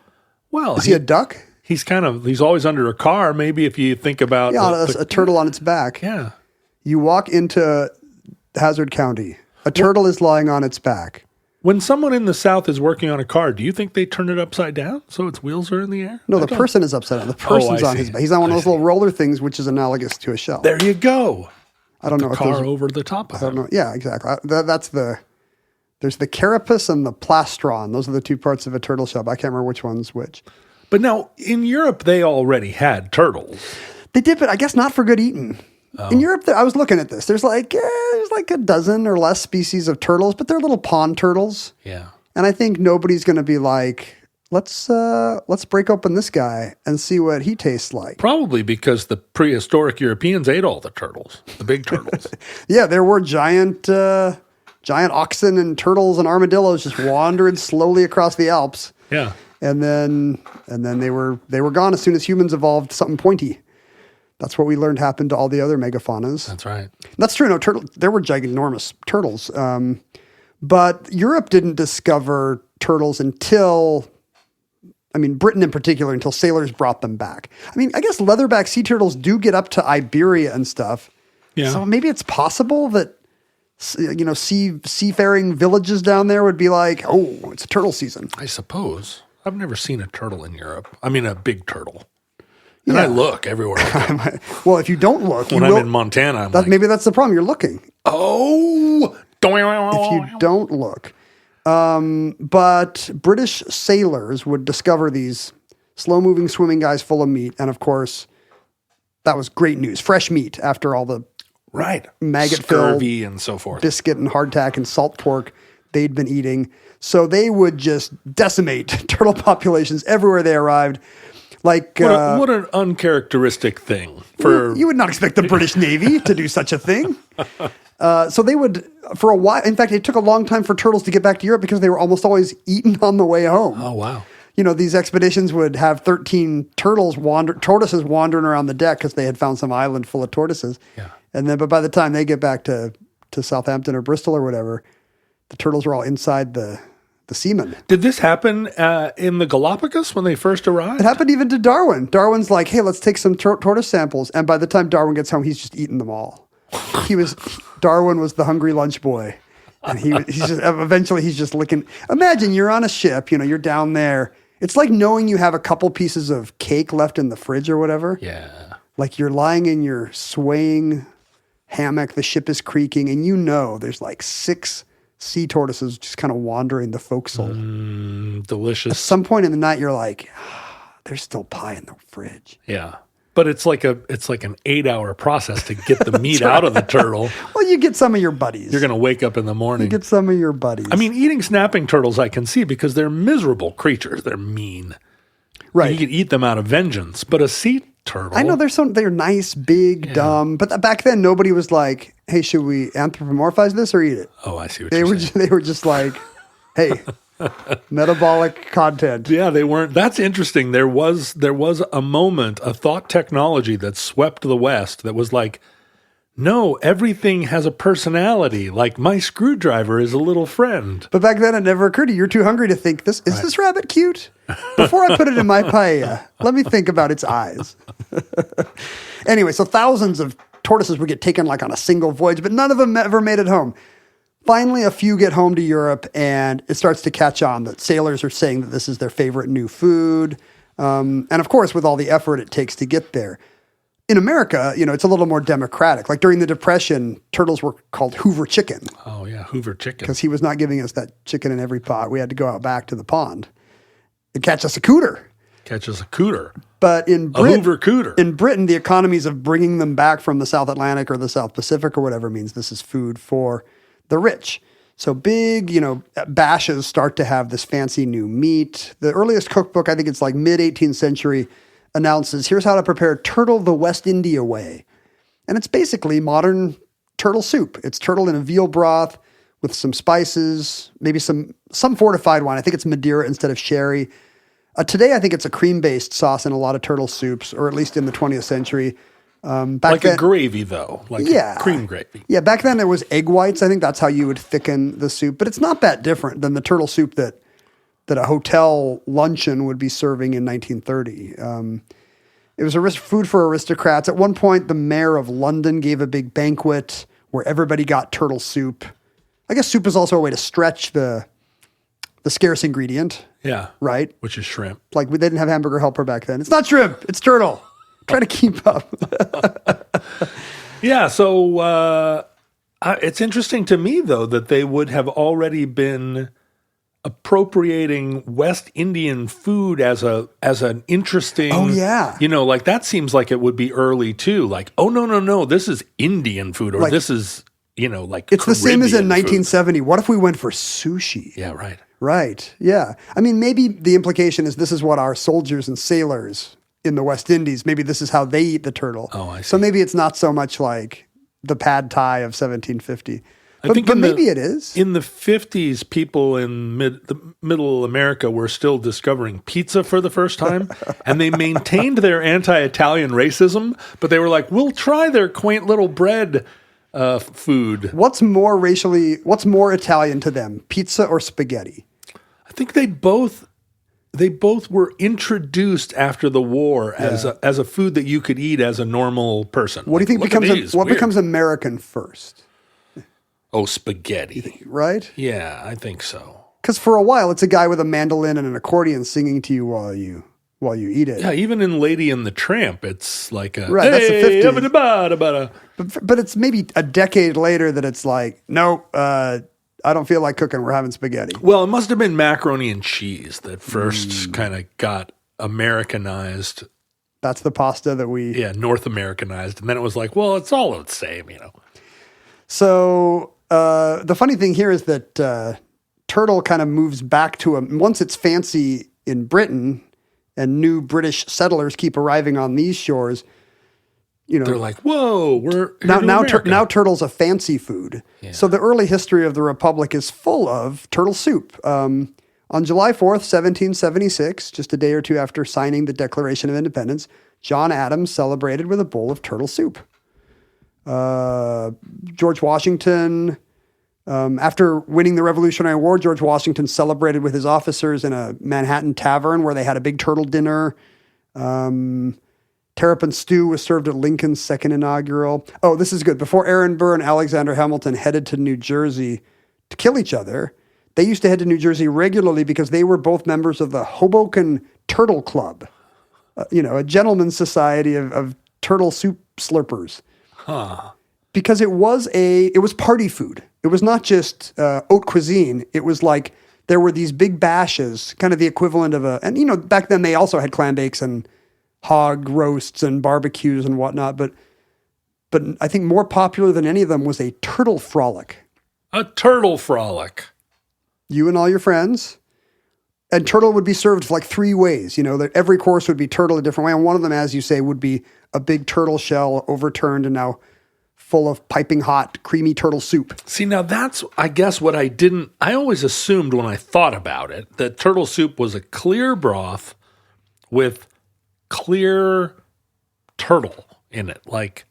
Speaker 4: Well,
Speaker 3: is he a duck?
Speaker 4: He's always under a car. Maybe if you think about
Speaker 3: a turtle on its back.
Speaker 4: Yeah,
Speaker 3: you walk into Hazard County. A turtle is lying on its back.
Speaker 4: When someone in the South is working on a car, do you think they turn it upside down so its wheels are in the air?
Speaker 3: No, the person is upside down. The person's on his back. He's on one of those little roller things, which is analogous to a shell.
Speaker 4: There you go.
Speaker 3: I don't know what
Speaker 4: car over the top of it.
Speaker 3: I don't know. Yeah, exactly. There's the carapace and the plastron. Those are the two parts of a turtle shell. I can't remember which one's which.
Speaker 4: But now, in Europe, they already had turtles.
Speaker 3: They did, but I guess not for good eating. Oh. In Europe, I was looking at this. There's like a dozen or less species of turtles, but they're little pond turtles.
Speaker 4: Yeah.
Speaker 3: And I think nobody's going to be like, let's break open this guy and see what he tastes like.
Speaker 4: Probably because the prehistoric Europeans ate all the turtles, the big turtles.
Speaker 3: Yeah, there were giant oxen and turtles and armadillos just wandering slowly across the Alps.
Speaker 4: Yeah.
Speaker 3: And then they were gone as soon as humans evolved something pointy. That's what we learned happened to all the other megafaunas.
Speaker 4: That's right.
Speaker 3: That's true. No, there were ginormous turtles. But Europe didn't discover turtles until, Britain in particular, until sailors brought them back. I guess leatherback sea turtles do get up to Iberia and stuff. Yeah. So maybe it's possible that, seafaring villages down there would be like, oh, it's a turtle season.
Speaker 4: I suppose. I've never seen a turtle in Europe. A big turtle. And I look everywhere.
Speaker 3: Well, if you don't look,
Speaker 4: when I'm in Montana,
Speaker 3: maybe that's the problem. You're looking.
Speaker 4: Oh,
Speaker 3: if you don't look. But British sailors would discover these slow-moving swimming guys full of meat, and of course, that was great news. Fresh meat after all the maggot-filled
Speaker 4: scurvy and so forth,
Speaker 3: biscuit and hardtack and salt pork they'd been eating. So they would just decimate turtle populations everywhere they arrived. Like
Speaker 4: what an uncharacteristic thing for
Speaker 3: you would not expect the British Navy to do such a thing. So they would, for a while. In fact, it took a long time for turtles to get back to Europe because they were almost always eaten on the way home.
Speaker 4: Oh wow!
Speaker 3: These expeditions would have 13 tortoises wandering around the deck because they had found some island full of tortoises.
Speaker 4: Yeah,
Speaker 3: but by the time they get back to Southampton or Bristol or whatever, the turtles were all inside the seamen.
Speaker 4: Did this happen in the Galapagos when they first arrived?
Speaker 3: It happened even to Darwin. Darwin's like, hey, let's take some tortoise samples. And by the time Darwin gets home, he's just eaten them all. Darwin was the hungry lunch boy. And he's just licking. Imagine you're on a ship, you're down there. It's like knowing you have a couple pieces of cake left in the fridge or whatever.
Speaker 4: Yeah.
Speaker 3: Like you're lying in your swaying hammock, the ship is creaking, and there's like 6 sea tortoises just kind of wandering the forecastle.
Speaker 4: Delicious.
Speaker 3: At some point in the night, you're like, there's still pie in the fridge.
Speaker 4: Yeah. But it's like an 8-hour process to get the meat out of the turtle.
Speaker 3: Well, you get some of your buddies.
Speaker 4: You're going to wake up in the morning.
Speaker 3: You get some of your buddies.
Speaker 4: Eating snapping turtles I can see because they're miserable creatures. They're mean. Right. You can eat them out of vengeance. But a sea turtle.
Speaker 3: I know they're nice, big, dumb. But back then, nobody was like, hey, should we anthropomorphize this or eat it?
Speaker 4: Oh, I see what you're saying.
Speaker 3: They were just like, hey, metabolic content.
Speaker 4: Yeah, they weren't. That's interesting. There was a moment, a thought technology that swept the West that was like, no, everything has a personality. Like my screwdriver is a little friend.
Speaker 3: But back then it never occurred to you. You're too hungry to think, is this rabbit cute? Before I put it in my paella, let me think about its eyes. Anyway, so thousands of tortoises would get taken like on a single voyage, but none of them ever made it home. Finally, a few get home to Europe, and it starts to catch on that sailors are saying that this is their favorite new food. And of course, with all the effort it takes to get there. In America, it's a little more democratic. Like during the Depression, turtles were called Hoover chicken
Speaker 4: Oh yeah, Hoover chicken.
Speaker 3: because he was not giving us that chicken in every pot. We had to go out back to the pond and catch us a cooter.
Speaker 4: Catches a cooter.
Speaker 3: But in
Speaker 4: Hoover cooter.
Speaker 3: In Britain, the economies of bringing them back from the South Atlantic or the South Pacific or whatever means this is food for the rich. So big, bashes start to have this fancy new meat. The earliest cookbook, I think it's like mid-18th century, announces, here's how to prepare turtle the West India way. And it's basically modern turtle soup. It's turtle in a veal broth with some spices, maybe some fortified wine. I think it's Madeira instead of sherry. Today, I think it's a cream-based sauce in a lot of turtle soups, or at least in the 20th century.
Speaker 4: Like a gravy, though. Like a cream gravy.
Speaker 3: Yeah, back then it was egg whites. I think that's how you would thicken the soup. But it's not that different than the turtle soup that a hotel luncheon would be serving in 1930. It was food for aristocrats. At one point, the mayor of London gave a big banquet where everybody got turtle soup. I guess soup is also a way to stretch the scarce ingredient.
Speaker 4: Yeah.
Speaker 3: Right?
Speaker 4: Which is shrimp.
Speaker 3: Like they didn't have Hamburger Helper back then. It's not shrimp. It's turtle. Try to keep up.
Speaker 4: Yeah. So it's interesting to me, though, that they would have already been appropriating West Indian food as an interesting.
Speaker 3: Oh, yeah.
Speaker 4: Like that seems like it would be early too. Like, oh, no, this is Indian food, or this is, like
Speaker 3: it's the same as in
Speaker 4: Caribbean
Speaker 3: 1970. What if we went for sushi?
Speaker 4: Yeah, right.
Speaker 3: Right. Yeah. I mean, maybe the implication is this is what our soldiers and sailors in the West Indies, maybe this is how they eat the turtle.
Speaker 4: Oh, I see.
Speaker 3: So maybe it's not so much like the pad thai of 1750. But maybe it is.
Speaker 4: In the 50s, people in middle America were still discovering pizza for the first time, and they maintained their anti-Italian racism, but they were like, we'll try their quaint little bread food.
Speaker 3: What's more Italian to them, pizza or spaghetti?
Speaker 4: I think they both were introduced after the war as a food that you could eat as a normal person.
Speaker 3: What do you think becomes American first?
Speaker 4: Oh, spaghetti.
Speaker 3: Right?
Speaker 4: Yeah, I think so.
Speaker 3: Because for a while, it's a guy with a mandolin and an accordion singing to you while you eat it.
Speaker 4: Yeah, even in Lady and the Tramp, it's like a
Speaker 3: right.
Speaker 4: Hey,
Speaker 3: that's the 50s. But it's maybe a decade later that it's like, no, I don't feel like cooking. We're having spaghetti.
Speaker 4: Well, it must have been macaroni and cheese that first kind of got Americanized.
Speaker 3: That's the pasta that we...
Speaker 4: Yeah, North Americanized. And then it was like, well, it's all the same,
Speaker 3: So the funny thing here is that turtle kind of moves back to once it's fancy in Britain and new British settlers keep arriving on these shores,
Speaker 4: they're like, whoa, we're
Speaker 3: now turtle's a fancy food.
Speaker 4: Yeah.
Speaker 3: So the early history of the Republic is full of turtle soup. On July 4th, 1776, just a day or two after signing the Declaration of Independence, John Adams celebrated with a bowl of turtle soup. George Washington, after winning the Revolutionary War, George Washington celebrated with his officers in a Manhattan tavern where they had a big turtle dinner. Terrapin stew was served at Lincoln's second inaugural. Oh, this is good. Before Aaron Burr and Alexander Hamilton headed to New Jersey to kill each other, they used to head to New Jersey regularly because they were both members of the Hoboken Turtle Club, a gentleman's society of turtle soup slurpers.
Speaker 4: Huh.
Speaker 3: Because it was party food. It was not just haute cuisine. It was like there were these big bashes, kind of the equivalent of back then they also had clam bakes and hog roasts and barbecues and whatnot. But I think more popular than any of them was a turtle frolic.
Speaker 4: A turtle frolic.
Speaker 3: You and all your friends. And turtle would be served like three ways. That every course would be turtle a different way. And one of them, as you say, would be a big turtle shell overturned and now full of piping hot, creamy turtle soup.
Speaker 4: See, now that's, I guess, what I always assumed when I thought about it, that turtle soup was a clear broth with clear turtle in it, like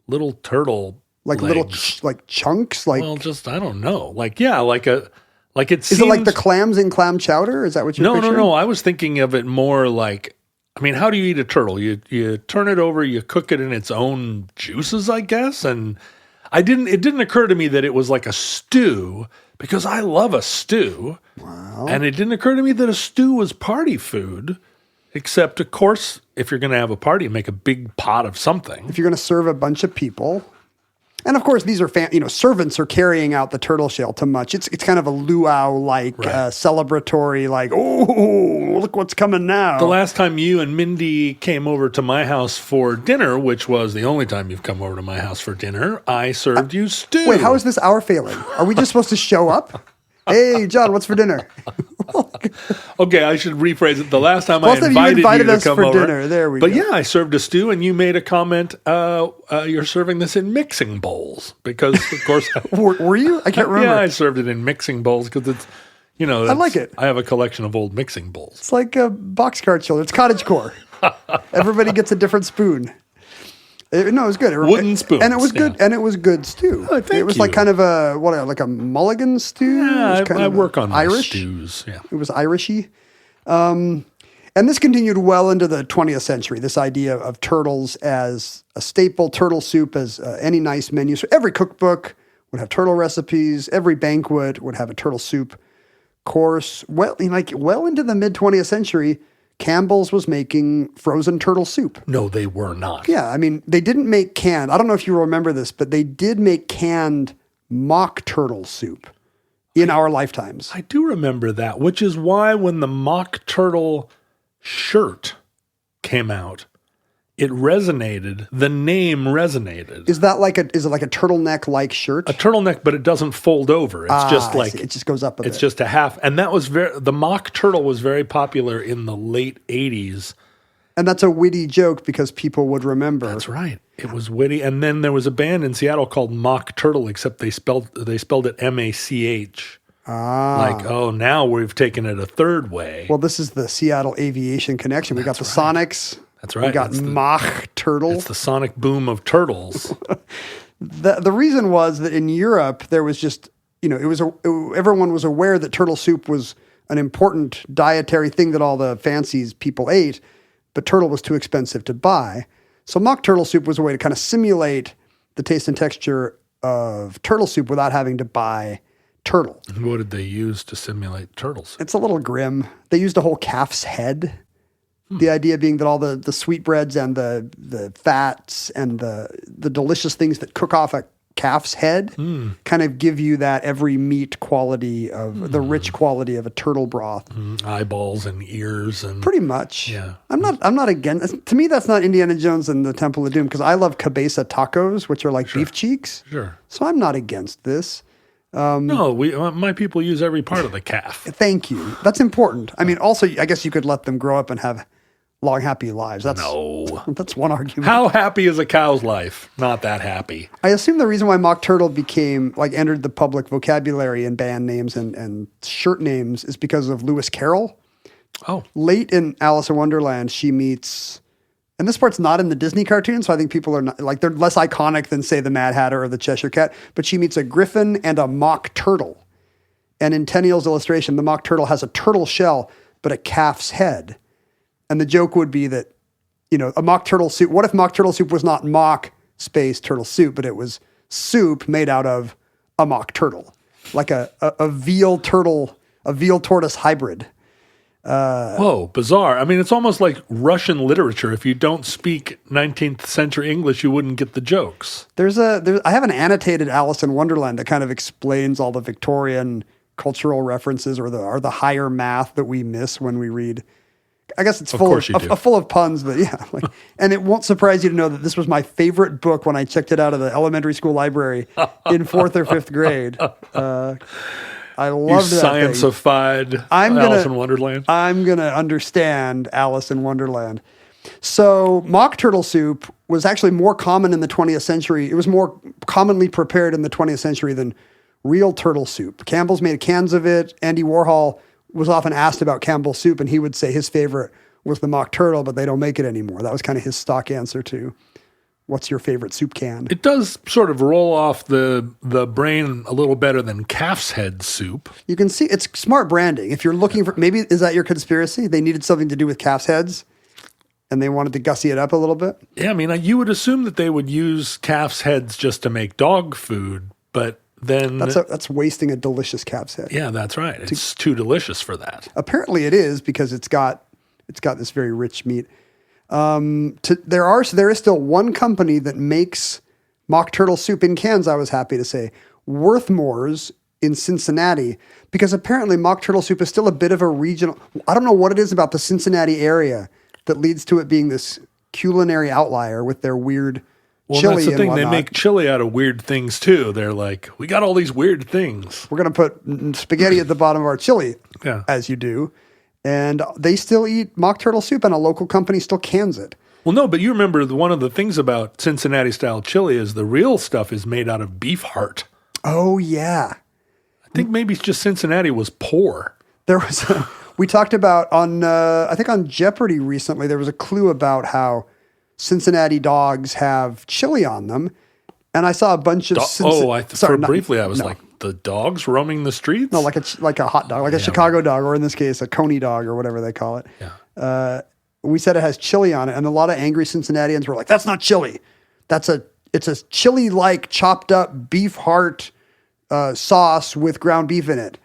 Speaker 4: little turtle
Speaker 3: like
Speaker 4: legs.
Speaker 3: Little chunks, like
Speaker 4: well, just I don't know, like it seems.
Speaker 3: Is it like the clams in clam chowder? Is that what you're picturing?
Speaker 4: No. I was thinking of it more like, I mean, how do you eat a turtle? You turn it over, you cook it in its own juices, I guess. And it didn't occur to me that it was like a stew, because I love a stew.
Speaker 3: Wow.
Speaker 4: And it didn't occur to me that a stew was party food. Except, of course, if you're going to have a party, make a big pot of something.
Speaker 3: If you're going to serve a bunch of people. And of course, these are servants are carrying out the turtle shell too much. It's kind of a luau-like, celebratory, like, oh, look what's coming now.
Speaker 4: The last time you and Mindy came over to my house for dinner, which was the only time you've come over to my house for dinner, I served you stew.
Speaker 3: Wait, how is this our failing? Are we just supposed to show up? Hey, John, what's for dinner?
Speaker 4: Okay, I should rephrase it. The last time
Speaker 3: Last time
Speaker 4: I
Speaker 3: you
Speaker 4: invited you
Speaker 3: us
Speaker 4: to come
Speaker 3: for
Speaker 4: over.
Speaker 3: dinner. There we
Speaker 4: but
Speaker 3: go.
Speaker 4: yeah, I served a stew, and you made a comment. You're serving this in mixing bowls because, of course,
Speaker 3: Were you? I can't remember.
Speaker 4: yeah, I served it in mixing bowls because it's,
Speaker 3: I like it.
Speaker 4: I have a collection of old mixing bowls.
Speaker 3: It's like a boxcar chiller. It's cottagecore. Everybody gets a different spoon. It was good.
Speaker 4: Wooden spoons,
Speaker 3: and it was good.
Speaker 4: yeah.
Speaker 3: And it was good stew.
Speaker 4: Oh, thank
Speaker 3: it was
Speaker 4: you.
Speaker 3: like kind of like a mulligan stew.
Speaker 4: Yeah,
Speaker 3: It was kind
Speaker 4: I
Speaker 3: of
Speaker 4: work on my
Speaker 3: Irish
Speaker 4: stews. Yeah.
Speaker 3: It was Irishy. And this continued well into the 20th century, this idea of turtles as a staple, turtle soup as any nice menu. So every cookbook would have turtle recipes. Every banquet would have a turtle soup course. Well into the mid-20th century, Campbell's was making frozen turtle soup.
Speaker 4: No, they were not.
Speaker 3: Yeah, I mean, they didn't make canned. I don't know if you remember this, but they did make canned mock turtle soup in our lifetimes.
Speaker 4: I do remember that, which is why when the mock turtle shirt came out, it resonated. The name resonated.
Speaker 3: Is it like a turtleneck-like shirt?
Speaker 4: A turtleneck, but it doesn't fold over. It's just
Speaker 3: I
Speaker 4: like
Speaker 3: see. It just goes up a bit.
Speaker 4: it's just a half. And that was the mock turtle was very popular in the late 80s.
Speaker 3: And that's a witty joke because people would remember.
Speaker 4: That's right. It was witty. And then there was a band in Seattle called Mock Turtle, except they spelled it M-A-C-H. Like, oh, now we've taken it a third way.
Speaker 3: Well, this is the Seattle aviation connection. We got the Sonics.
Speaker 4: That's right.
Speaker 3: We got Mach Turtle.
Speaker 4: It's the sonic boom of turtles.
Speaker 3: The reason was that in Europe there was just everyone was aware that turtle soup was an important dietary thing that all the fancies people ate, but turtle was too expensive to buy. So mock turtle soup was a way to kind of simulate the taste and texture of turtle soup without having to buy turtle.
Speaker 4: What did they use to simulate turtles?
Speaker 3: It's a little grim. They used a whole calf's head. The idea being that all the sweetbreads and the fats and the delicious things that cook off a calf's head kind of give you that every meat quality of the rich quality of a turtle broth.
Speaker 4: Eyeballs and ears and
Speaker 3: Pretty much.
Speaker 4: Yeah.
Speaker 3: I'm not against. To me, that's not Indiana Jones and the Temple of Doom because I love cabeza tacos, which are like beef cheeks.
Speaker 4: Sure.
Speaker 3: So I'm not against this.
Speaker 4: No, my people use every part of the calf.
Speaker 3: Thank you. That's important. I mean, also, I guess you could let them grow up and have long, happy lives. That's one argument.
Speaker 4: How happy is a cow's life? Not that happy.
Speaker 3: I assume the reason why mock turtle entered the public vocabulary in band names and shirt names is because of Lewis Carroll.
Speaker 4: Oh.
Speaker 3: Late in Alice in Wonderland, she meets, and this part's not in the Disney cartoon, so I think people are not, like, they're less iconic than, say, the Mad Hatter or the Cheshire Cat, but she meets a griffin and a mock turtle. And in Tenniel's illustration, the mock turtle has a turtle shell, but a calf's head. And the joke would be that, a mock turtle soup, what if mock turtle soup was not mock space turtle soup, but it was soup made out of a mock turtle, like a veal tortoise hybrid.
Speaker 4: Whoa, bizarre. I mean, it's almost like Russian literature. If you don't speak 19th century English, you wouldn't get the jokes.
Speaker 3: I have an annotated Alice in Wonderland that kind of explains all the Victorian cultural references or the higher math that we miss when we read. I guess it's full of puns, but yeah. And it won't surprise you to know that this was my favorite book when I checked it out of the elementary school library in 4th or 5th grade. I loved that
Speaker 4: science-ified Alice in Wonderland.
Speaker 3: I'm going to understand Alice in Wonderland. So mock turtle soup was actually more common in the 20th century. It was more commonly prepared in the 20th century than real turtle soup. Campbell's made cans of it. Andy Warhol was often asked about Campbell's soup, and he would say his favorite was the mock turtle, but they don't make it anymore. That was kind of his stock answer to what's your favorite soup can.
Speaker 4: It does sort of roll off the brain a little better than calf's head soup.
Speaker 3: You can see it's smart branding. If you're looking for, maybe, is that your conspiracy? They needed something to do with calf's heads, and they wanted to gussy it up a little bit?
Speaker 4: Yeah, I mean, you would assume that they would use calf's heads just to make dog food, but then
Speaker 3: that's wasting a delicious calf's head.
Speaker 4: Yeah, that's right. It's too delicious for that.
Speaker 3: Apparently it is because it's got It's got this very rich meat. There is still one company that makes mock turtle soup in cans, I was happy to say. Worthmore's in Cincinnati, because apparently mock turtle soup is still a bit of a regional. I don't know what it is about the Cincinnati area that leads to it being this culinary outlier with their weird chili.
Speaker 4: That's the
Speaker 3: and
Speaker 4: thing.
Speaker 3: whatnot.
Speaker 4: They make chili out of weird things too. They're like, we got all these weird things.
Speaker 3: We're going to put spaghetti at the bottom of our chili,
Speaker 4: Yeah.
Speaker 3: as you do. And they still eat mock turtle soup, and a local company still cans it.
Speaker 4: Well, no, but you remember one of the things about Cincinnati style chili is the real stuff is made out of beef heart.
Speaker 3: Oh, yeah.
Speaker 4: I think maybe it's just Cincinnati was poor.
Speaker 3: There was we talked about I think on Jeopardy recently, there was a clue about how Cincinnati dogs have chili on them. And I saw a bunch of
Speaker 4: briefly I was like, the dogs roaming the streets?
Speaker 3: No, like a hot dog, like a Chicago dog, or in this case, a Coney dog, or whatever they call it.
Speaker 4: Yeah.
Speaker 3: We said it has chili on it, and a lot of angry Cincinnatians were like, "That's not chili. It's a chili-like chopped up beef heart sauce with ground beef in it."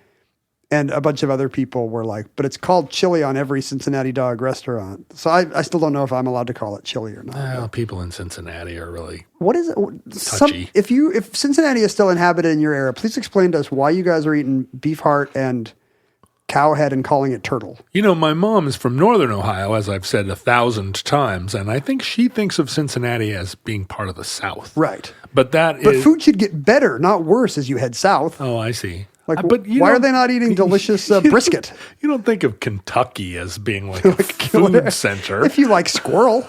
Speaker 3: And a bunch of other people were like, "But it's called chili on every Cincinnati dog restaurant." So I still don't know if I'm allowed to call it chili or not.
Speaker 4: Well, people in Cincinnati are really
Speaker 3: What is it?
Speaker 4: touchy.
Speaker 3: If Cincinnati is still inhabited in your area, please explain to us why you guys are eating beef heart and cow head and calling it turtle.
Speaker 4: You know, my mom is from Northern Ohio, as I've said 1,000 times, and I think she thinks of Cincinnati as being part of the South.
Speaker 3: Right.
Speaker 4: But
Speaker 3: food should get better, not worse, as you head south.
Speaker 4: Oh, I see.
Speaker 3: Like,
Speaker 4: but
Speaker 3: why are they not eating delicious brisket?
Speaker 4: You don't think of Kentucky as being like a food center.
Speaker 3: If you like squirrel,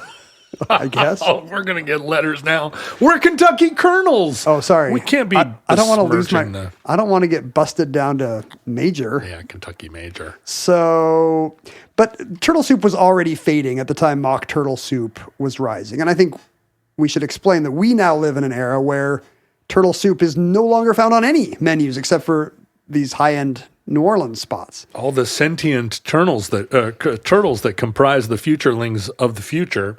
Speaker 3: I guess.
Speaker 4: Oh, we're going to get letters now. We're Kentucky Colonels.
Speaker 3: Oh, sorry.
Speaker 4: We can't be.
Speaker 3: I don't want to lose
Speaker 4: besmirching
Speaker 3: I don't want to get busted down to major.
Speaker 4: Yeah, Kentucky Major.
Speaker 3: So, but turtle soup was already fading at the time mock turtle soup was rising. And I think we should explain that we now live in an era where turtle soup is no longer found on any menus except for these high-end New Orleans spots.
Speaker 4: All the sentient turtles that comprise the futurelings of the future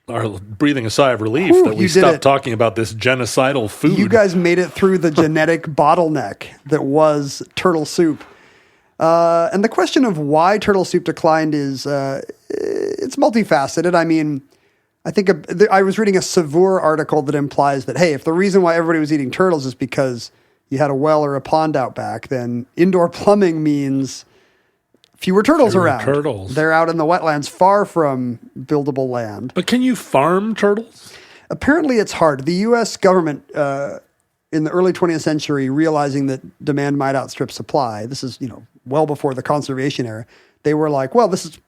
Speaker 4: are breathing a sigh of relief that we stopped talking about this genocidal food.
Speaker 3: You guys made it through the genetic bottleneck that was turtle soup. And the question of why turtle soup declined is it's multifaceted. I mean, I think I was reading a Savour article that implies that, hey, if the reason why everybody was eating turtles is because you had a well or a pond out back, then indoor plumbing means fewer turtles around. They're out in the wetlands far from buildable land.
Speaker 4: But can you farm turtles?
Speaker 3: Apparently it's hard. The U.S. government in the early 20th century, realizing that demand might outstrip supply, this is, well before the conservation era, they were like, well, this is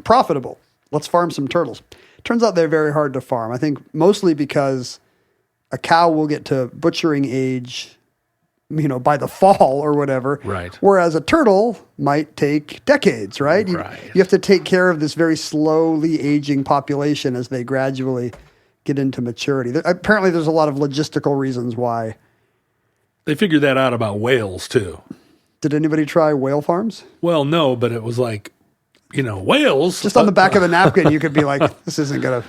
Speaker 3: profitable. Let's farm some turtles. Turns out they're very hard to farm. I think mostly because a cow will get to butchering age by the fall or whatever.
Speaker 4: Right.
Speaker 3: Whereas a turtle might take decades, right?
Speaker 4: Right.
Speaker 3: You have to take care of this very slowly aging population as they gradually get into maturity. Apparently there's a lot of logistical reasons why.
Speaker 4: They figured that out about whales too.
Speaker 3: Did anybody try whale farms?
Speaker 4: Well, no, but it was like, whales.
Speaker 3: Just on the back of a napkin, you could be like, this isn't going to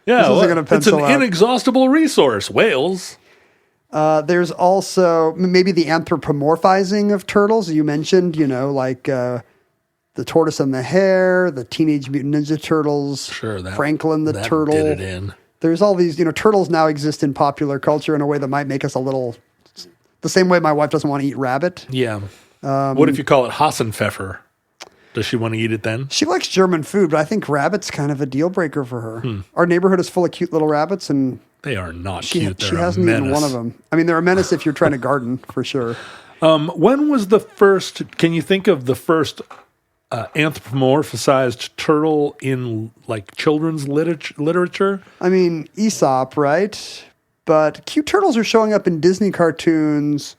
Speaker 4: it's an
Speaker 3: out.
Speaker 4: inexhaustible resource, whales.
Speaker 3: There's also maybe the anthropomorphizing of turtles. You mentioned, like the tortoise and the hare, the Teenage Mutant Ninja Turtles, Franklin the turtle.
Speaker 4: Did it in.
Speaker 3: There's all these, turtles now exist in popular culture in a way that might make us a little, the same way my wife doesn't want to eat rabbit.
Speaker 4: Yeah. What if you call it Hassenpfeffer? Does she want to eat it then?
Speaker 3: She likes German food, but I think rabbit's kind of a deal breaker for her. Our neighborhood is full of cute little rabbits, and
Speaker 4: they are not cute.
Speaker 3: She hasn't eaten one of them. I mean, they're a menace if you're trying to garden, for sure.
Speaker 4: When was the first, can you think of the first anthropomorphized turtle in like children's literature?
Speaker 3: I mean, Aesop, right? But cute turtles are showing up in Disney cartoons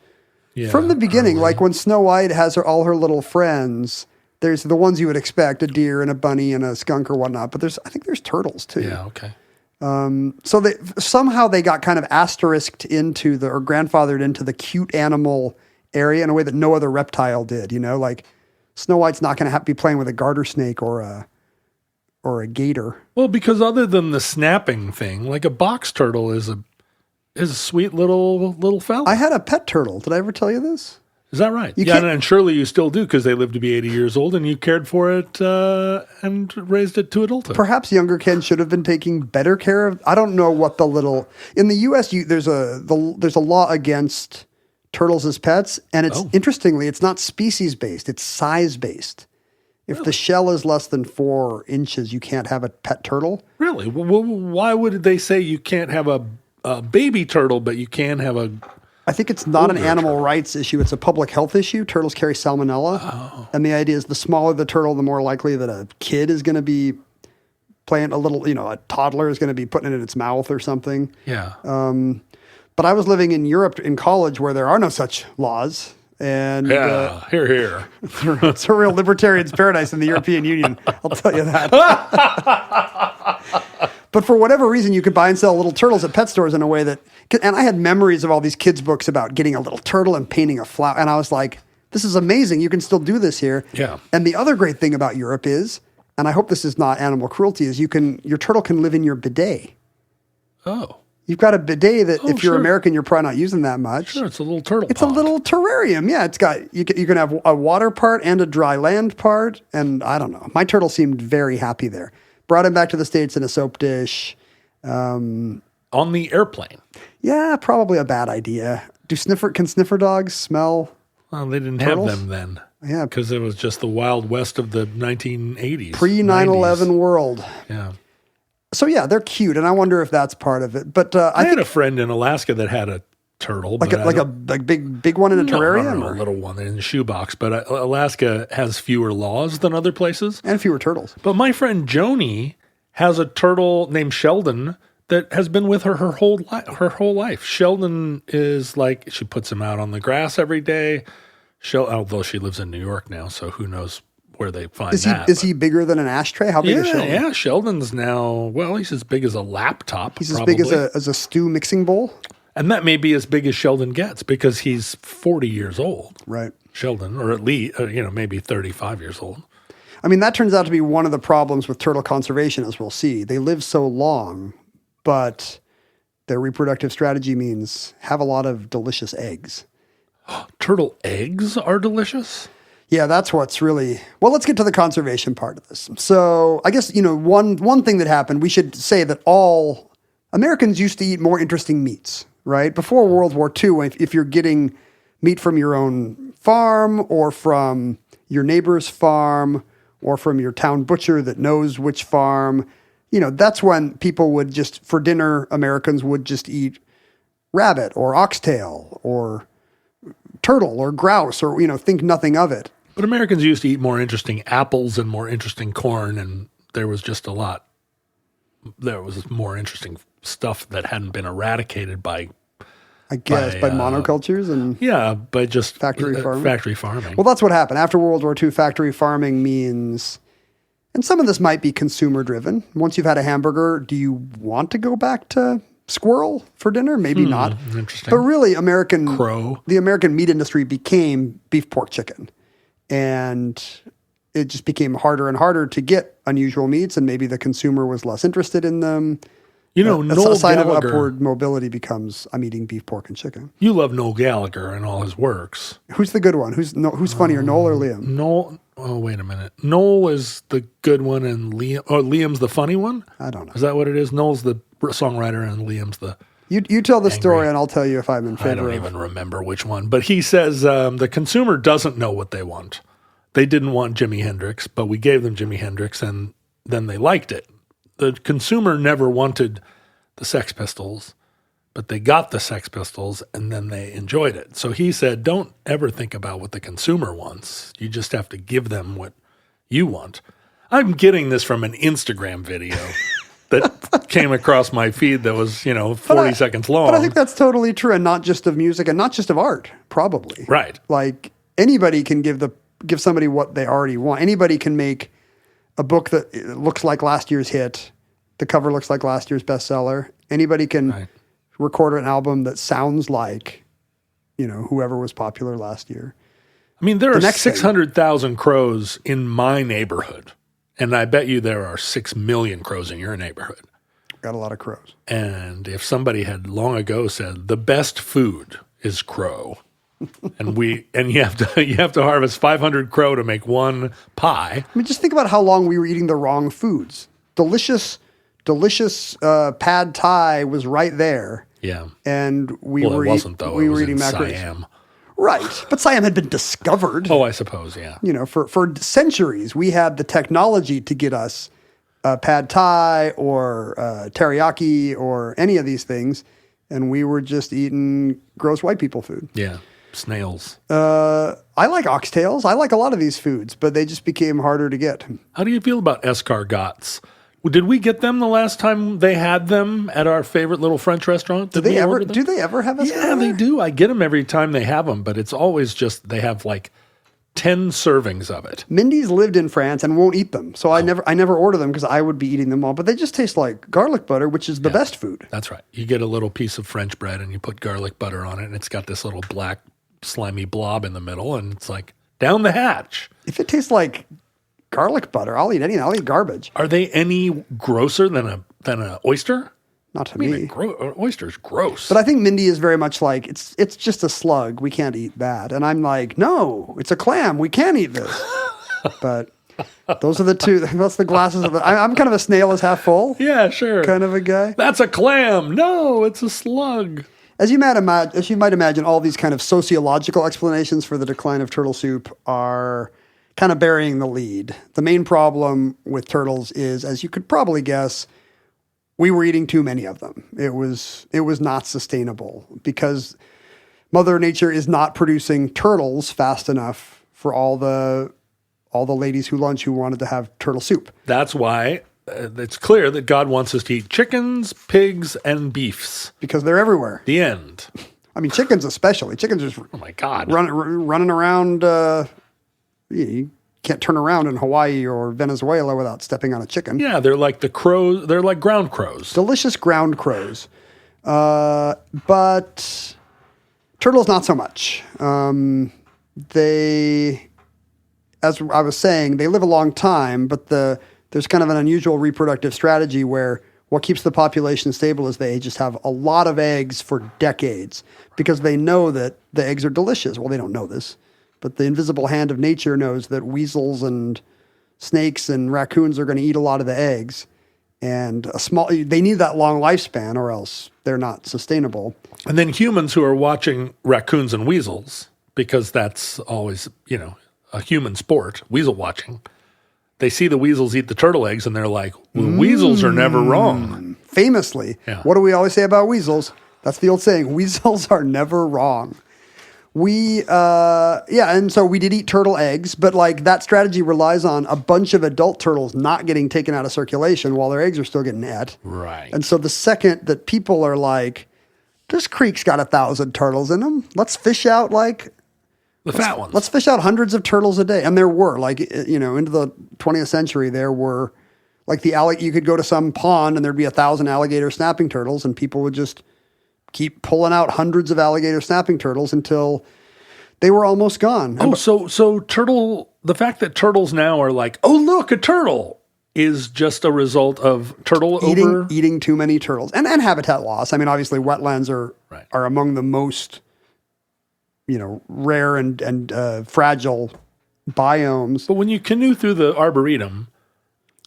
Speaker 3: from the beginning. Early. Like when Snow White has all her little friends, there's the ones you would expect, a deer and a bunny and a skunk or whatnot. But I think there's turtles too.
Speaker 4: Yeah, okay.
Speaker 3: So somehow they got kind of asterisked into or grandfathered into the cute animal area in a way that no other reptile did. Like Snow White's not going to be playing with a garter snake or a gator.
Speaker 4: Well, because other than the snapping thing, like a box turtle is a sweet little fella.
Speaker 3: I had a pet turtle. Did I ever tell you this?
Speaker 4: Is that right?
Speaker 3: You
Speaker 4: Yeah,
Speaker 3: can't-
Speaker 4: and surely you still do because they live to be 80 years old and you cared for it and raised it to adulthood.
Speaker 3: Perhaps younger kids should have been taking better care of. I don't know what the little in the U.S. There's a law against turtles as pets, and it's interestingly it's not species based; it's size based. If the shell is less than 4 inches, you can't have a pet turtle.
Speaker 4: Really? Well, why would they say you can't have a baby turtle, but you can have a?
Speaker 3: I think it's not an animal rights issue; it's a public health issue. Turtles carry salmonella, and the idea is the smaller the turtle, the more likely that a kid is going to be playing a little. A toddler is going to be putting it in its mouth or something.
Speaker 4: Yeah.
Speaker 3: But I was living in Europe in college where there are no such laws. And
Speaker 4: here.
Speaker 3: It's a real libertarian's paradise in the European Union. I'll tell you that. But for whatever reason, you could buy and sell little turtles at pet stores in a way that, and I had memories of all these kids' books about getting a little turtle and painting a flower. And I was like, this is amazing. You can still do this here.
Speaker 4: Yeah.
Speaker 3: And the other great thing about Europe is, and I hope this is not animal cruelty, is your turtle can live in your bidet.
Speaker 4: Oh.
Speaker 3: You've got a bidet that if you're
Speaker 4: sure.
Speaker 3: American, you're probably not using that much.
Speaker 4: Sure, it's a little turtle
Speaker 3: It's
Speaker 4: pond.
Speaker 3: a little terrarium. Yeah, it's got you can have a water part and a dry land part, and I don't know. My turtle seemed very happy there. Brought him back to the States in a soap dish.
Speaker 4: On the airplane.
Speaker 3: Yeah, probably a bad idea. Can sniffer dogs smell?
Speaker 4: Well, they didn't
Speaker 3: Turtles?
Speaker 4: have them then.
Speaker 3: Yeah,
Speaker 4: Because it was just the Wild West of the 1980s.
Speaker 3: pre 9/11 world.
Speaker 4: Yeah.
Speaker 3: So yeah, they're cute, and I wonder if that's part of it. But I
Speaker 4: I had
Speaker 3: think
Speaker 4: a friend in Alaska that had a turtle.
Speaker 3: like
Speaker 4: but
Speaker 3: a big one in a terrarium,
Speaker 4: a little one in a shoebox. But Alaska has fewer laws than other places.
Speaker 3: and fewer turtles.
Speaker 4: But my friend Joni has a turtle named Sheldon that has been with her whole life. Sheldon is like, she puts him out on the grass every day. Although she lives in New York now, so who knows where they find that.
Speaker 3: Is he bigger than an ashtray? How big is Sheldon?
Speaker 4: Yeah, Sheldon's now, he's as big as a laptop.
Speaker 3: He's
Speaker 4: probably.
Speaker 3: as big as a stew mixing bowl.
Speaker 4: And that may be as big as Sheldon gets because he's 40 years old.
Speaker 3: Right.
Speaker 4: Sheldon, or at least, maybe 35 years old.
Speaker 3: I mean, that turns out to be one of the problems with turtle conservation, as we'll see. They live so long, but their reproductive strategy means have a lot of delicious eggs.
Speaker 4: Turtle eggs are delicious?
Speaker 3: Yeah, that's what's really... Well, let's get to the conservation part of this. So I guess, one thing that happened, we should say that all Americans used to eat more interesting meats, right? Before World War II, if you're getting meat from your own farm or from your neighbor's farm or from your town butcher that knows which farm, that's when people would just, for dinner, Americans would just eat rabbit or oxtail or turtle or grouse or, think nothing of it.
Speaker 4: But Americans used to eat more interesting apples and more interesting corn, and there was just there was more interesting stuff that hadn't been eradicated by...
Speaker 3: I guess, by monocultures and...
Speaker 4: Yeah, by just
Speaker 3: Factory farming?
Speaker 4: Factory farming.
Speaker 3: Well, that's what happened. After World War II, factory farming means... And some of this might be consumer driven. Once you've had a hamburger, do you want to go back to squirrel for dinner? Maybe not.
Speaker 4: Interesting.
Speaker 3: But really,
Speaker 4: Crow.
Speaker 3: The American meat industry became beef, pork, chicken. And it just became harder and harder to get unusual meats, and maybe the consumer was less interested in them.
Speaker 4: Noel
Speaker 3: a sign
Speaker 4: Gallagher,
Speaker 3: of upward mobility becomes, I'm eating beef, pork, and chicken.
Speaker 4: You love Noel Gallagher and all his works.
Speaker 3: Who's the good one? Who's funnier, Noel or Liam?
Speaker 4: Noel. Oh, wait a minute. Noel is the good one, and Liam's the funny one.
Speaker 3: I don't know.
Speaker 4: Is that what it is? Noel's the songwriter, and Liam's the...
Speaker 3: You tell the story, and I'll tell you if I'm in favor
Speaker 4: I don't
Speaker 3: of
Speaker 4: even remember which one. But he says the consumer doesn't know what they want. They didn't want Jimi Hendrix, but we gave them Jimi Hendrix, and then they liked it. The consumer never wanted the Sex Pistols, but they got the Sex Pistols, and then they enjoyed it. So he said, don't ever think about what the consumer wants. You just have to give them what you want. I'm getting this from an Instagram video that came across my feed that was, 40 seconds long.
Speaker 3: But I think that's totally true, and not just of music, and not just of art, probably.
Speaker 4: Right.
Speaker 3: Like, anybody can give somebody what they already want. Anybody can make a book that looks like last year's hit. The cover looks like last year's bestseller. Anybody can record an album that sounds like, whoever was popular last year.
Speaker 4: I mean, there are 600,000 crows in my neighborhood, and I bet you there are 6 million crows in your neighborhood.
Speaker 3: Got a lot of crows.
Speaker 4: And if somebody had long ago said the best food is crow, And you have to harvest 500 crow to make one pie.
Speaker 3: I mean, just think about how long we were eating the wrong foods. Delicious pad thai was right there.
Speaker 4: Yeah.
Speaker 3: And we
Speaker 4: Well,
Speaker 3: were
Speaker 4: it wasn't, though. It was
Speaker 3: eating
Speaker 4: in
Speaker 3: macaroni.
Speaker 4: Siam.
Speaker 3: Right. But Siam had been discovered.
Speaker 4: Oh, I suppose, yeah.
Speaker 3: You know, for centuries, we had the technology to get us pad thai or teriyaki or any of these things, and we were just eating gross white people food.
Speaker 4: Yeah. Snails.
Speaker 3: I like oxtails. I like a lot of these foods, but they just became harder to get.
Speaker 4: How do you feel about escargots? Did we get them the last time they had them at our favorite little French restaurant?
Speaker 3: Do they ever have escargot?
Speaker 4: Yeah, they do. I get them every time they have them, but it's always just they have like 10 servings of it.
Speaker 3: Mindy's lived in France and won't eat them, so I never order them because I would be eating them all. But they just taste like garlic butter, which is the best food.
Speaker 4: That's right. You get a little piece of French bread and you put garlic butter on it, and it's got this little black slimy blob in the middle, and it's like down the hatch.
Speaker 3: If it tastes like garlic butter, I'll eat anything. I'll eat garbage.
Speaker 4: Are they any grosser than a oyster?
Speaker 3: Not to
Speaker 4: I mean,
Speaker 3: me.
Speaker 4: Oyster's gross.
Speaker 3: But I think Mindy is very much like, it's just a slug. We can't eat that. And I'm like, no, it's a clam. We can eat this. But those are the two. That's the glasses of the. I'm kind of a snail is half full
Speaker 4: Yeah, sure.
Speaker 3: kind of a guy.
Speaker 4: That's a clam. No, it's a slug.
Speaker 3: As you might imagine, all these kind of sociological explanations for the decline of turtle soup are kind of burying the lead. The main problem with turtles is, as you could probably guess, we were eating too many of them. It was not sustainable because Mother Nature is not producing turtles fast enough for all the ladies who wanted to have turtle soup.
Speaker 4: That's why it's clear that God wants us to eat chickens, pigs, and beefs.
Speaker 3: Because they're everywhere.
Speaker 4: The end.
Speaker 3: I mean, chickens especially. Chickens just
Speaker 4: Oh my God.
Speaker 3: running around. You can't turn around in Hawaii or Venezuela without stepping on a chicken.
Speaker 4: Yeah, they're like the crows. They're like ground crows.
Speaker 3: Delicious ground crows. But turtles, not so much. They, as I was saying, they live a long time, but there's kind of an unusual reproductive strategy where what keeps the population stable is they just have a lot of eggs for decades because they know that the eggs are delicious. Well, they don't know this, but the invisible hand of nature knows that weasels and snakes and raccoons are going to eat a lot of the eggs. And they need that long lifespan or else they're not sustainable.
Speaker 4: And then humans who are watching raccoons and weasels, because that's always, a human sport, weasel watching. They see the weasels eat the turtle eggs and they're like, well, weasels are never wrong.
Speaker 3: Famously,
Speaker 4: Yeah.
Speaker 3: What do we always say about weasels? That's the old saying, weasels are never wrong. And so we did eat turtle eggs, but like that strategy relies on a bunch of adult turtles not getting taken out of circulation while their eggs are still getting ate.
Speaker 4: Right.
Speaker 3: And so the second that people are like, this creek's got 1,000 turtles in them, let's fish out
Speaker 4: The fat ones.
Speaker 3: Let's fish out hundreds of turtles a day. And there were, into the 20th century, there were, you could go to some pond and there'd be 1,000 alligator snapping turtles, and people would just keep pulling out hundreds of alligator snapping turtles until they were almost gone.
Speaker 4: Oh, so the fact that turtles now are like, oh, look, a turtle, is just a result of
Speaker 3: eating too many turtles and habitat loss. I mean, obviously, wetlands are among the most rare and fragile biomes.
Speaker 4: But when you canoe through the Arboretum,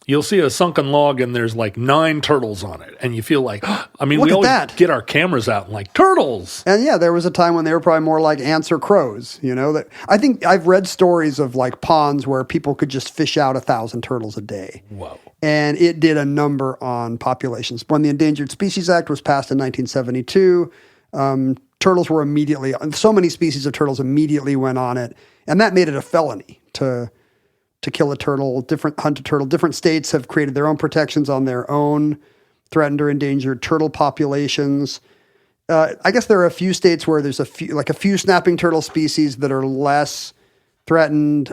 Speaker 4: you'll see a sunken log and there's like 9 turtles on it. And you feel like, we always get our cameras out and like, turtles!
Speaker 3: And yeah, there was a time when they were probably more like ants or crows, that I think I've read stories of like ponds where people could just fish out 1,000 turtles a day.
Speaker 4: Whoa.
Speaker 3: And it did a number on populations. When the Endangered Species Act was passed in 1972, turtles were so many species of turtles immediately went on it. And that made it a felony to kill a turtle, hunt a turtle. Different states have created their own protections on their own threatened or endangered turtle populations. I guess there are a few states where there's a few snapping turtle species that are less threatened.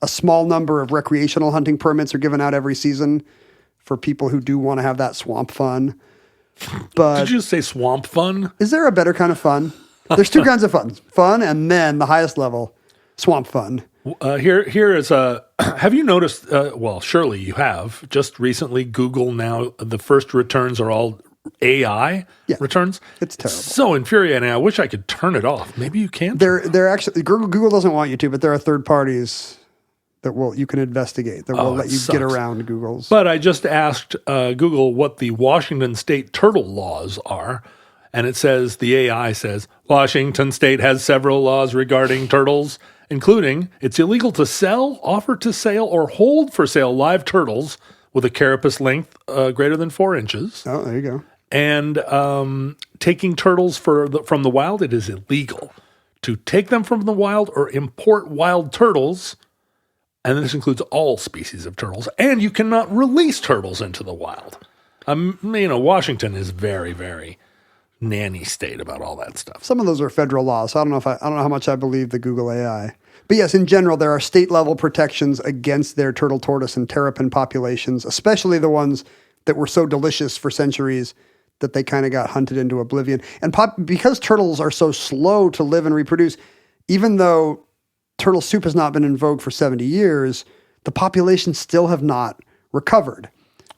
Speaker 3: A small number of recreational hunting permits are given out every season for people who do want to have that swamp fun. But
Speaker 4: did you say swamp fun?
Speaker 3: Is there a better kind of fun? There's two kinds of fun. Fun, and then the highest level, swamp fun.
Speaker 4: Here is a. Have you noticed? Well, surely you have. Just recently, Google now the first returns are all AI
Speaker 3: Yeah.
Speaker 4: returns.
Speaker 3: It's terrible.
Speaker 4: So infuriating. I wish I could turn it off. Maybe you can.
Speaker 3: They're actually Google doesn't want you to, but there are third parties that you can investigate that will let you get around Google's.
Speaker 4: But I just asked Google what the Washington State turtle laws are, and it says the AI says Washington State has several laws regarding turtles, including it's illegal to sell, offer to sale, or hold for sale live turtles with a carapace length greater than 4 inches.
Speaker 3: Oh, there you go.
Speaker 4: And taking turtles from the wild, it is illegal to take them from the wild or import wild turtles. And this includes all species of turtles. And you cannot release turtles into the wild. Washington is very, very nanny state about all that stuff.
Speaker 3: Some of those are federal laws. So I don't know how much I believe the Google AI. But yes, in general, there are state level protections against their turtle, tortoise, and terrapin populations, especially the ones that were so delicious for centuries that they kind of got hunted into oblivion. And because turtles are so slow to live and reproduce, even though turtle soup has not been in vogue for 70 years, the populations still have not recovered,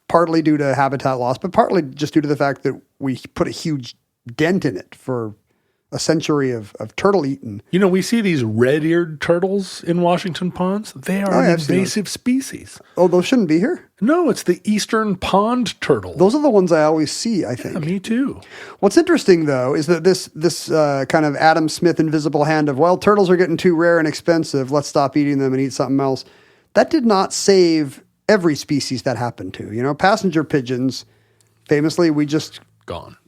Speaker 3: partly due to habitat loss, but partly just due to the fact that we put a huge dent in it for a century of turtle eating.
Speaker 4: We see these red-eared turtles in Washington ponds. They are an invasive species.
Speaker 3: Oh, those shouldn't be here?
Speaker 4: No, it's the eastern pond turtle.
Speaker 3: Those are the ones I always see, I think.
Speaker 4: Yeah, me too.
Speaker 3: What's interesting, though, is that this kind of Adam Smith invisible hand of, well, turtles are getting too rare and expensive, let's stop eating them and eat something else, that did not save every species that happened to. Passenger pigeons, famously, we just
Speaker 4: gone.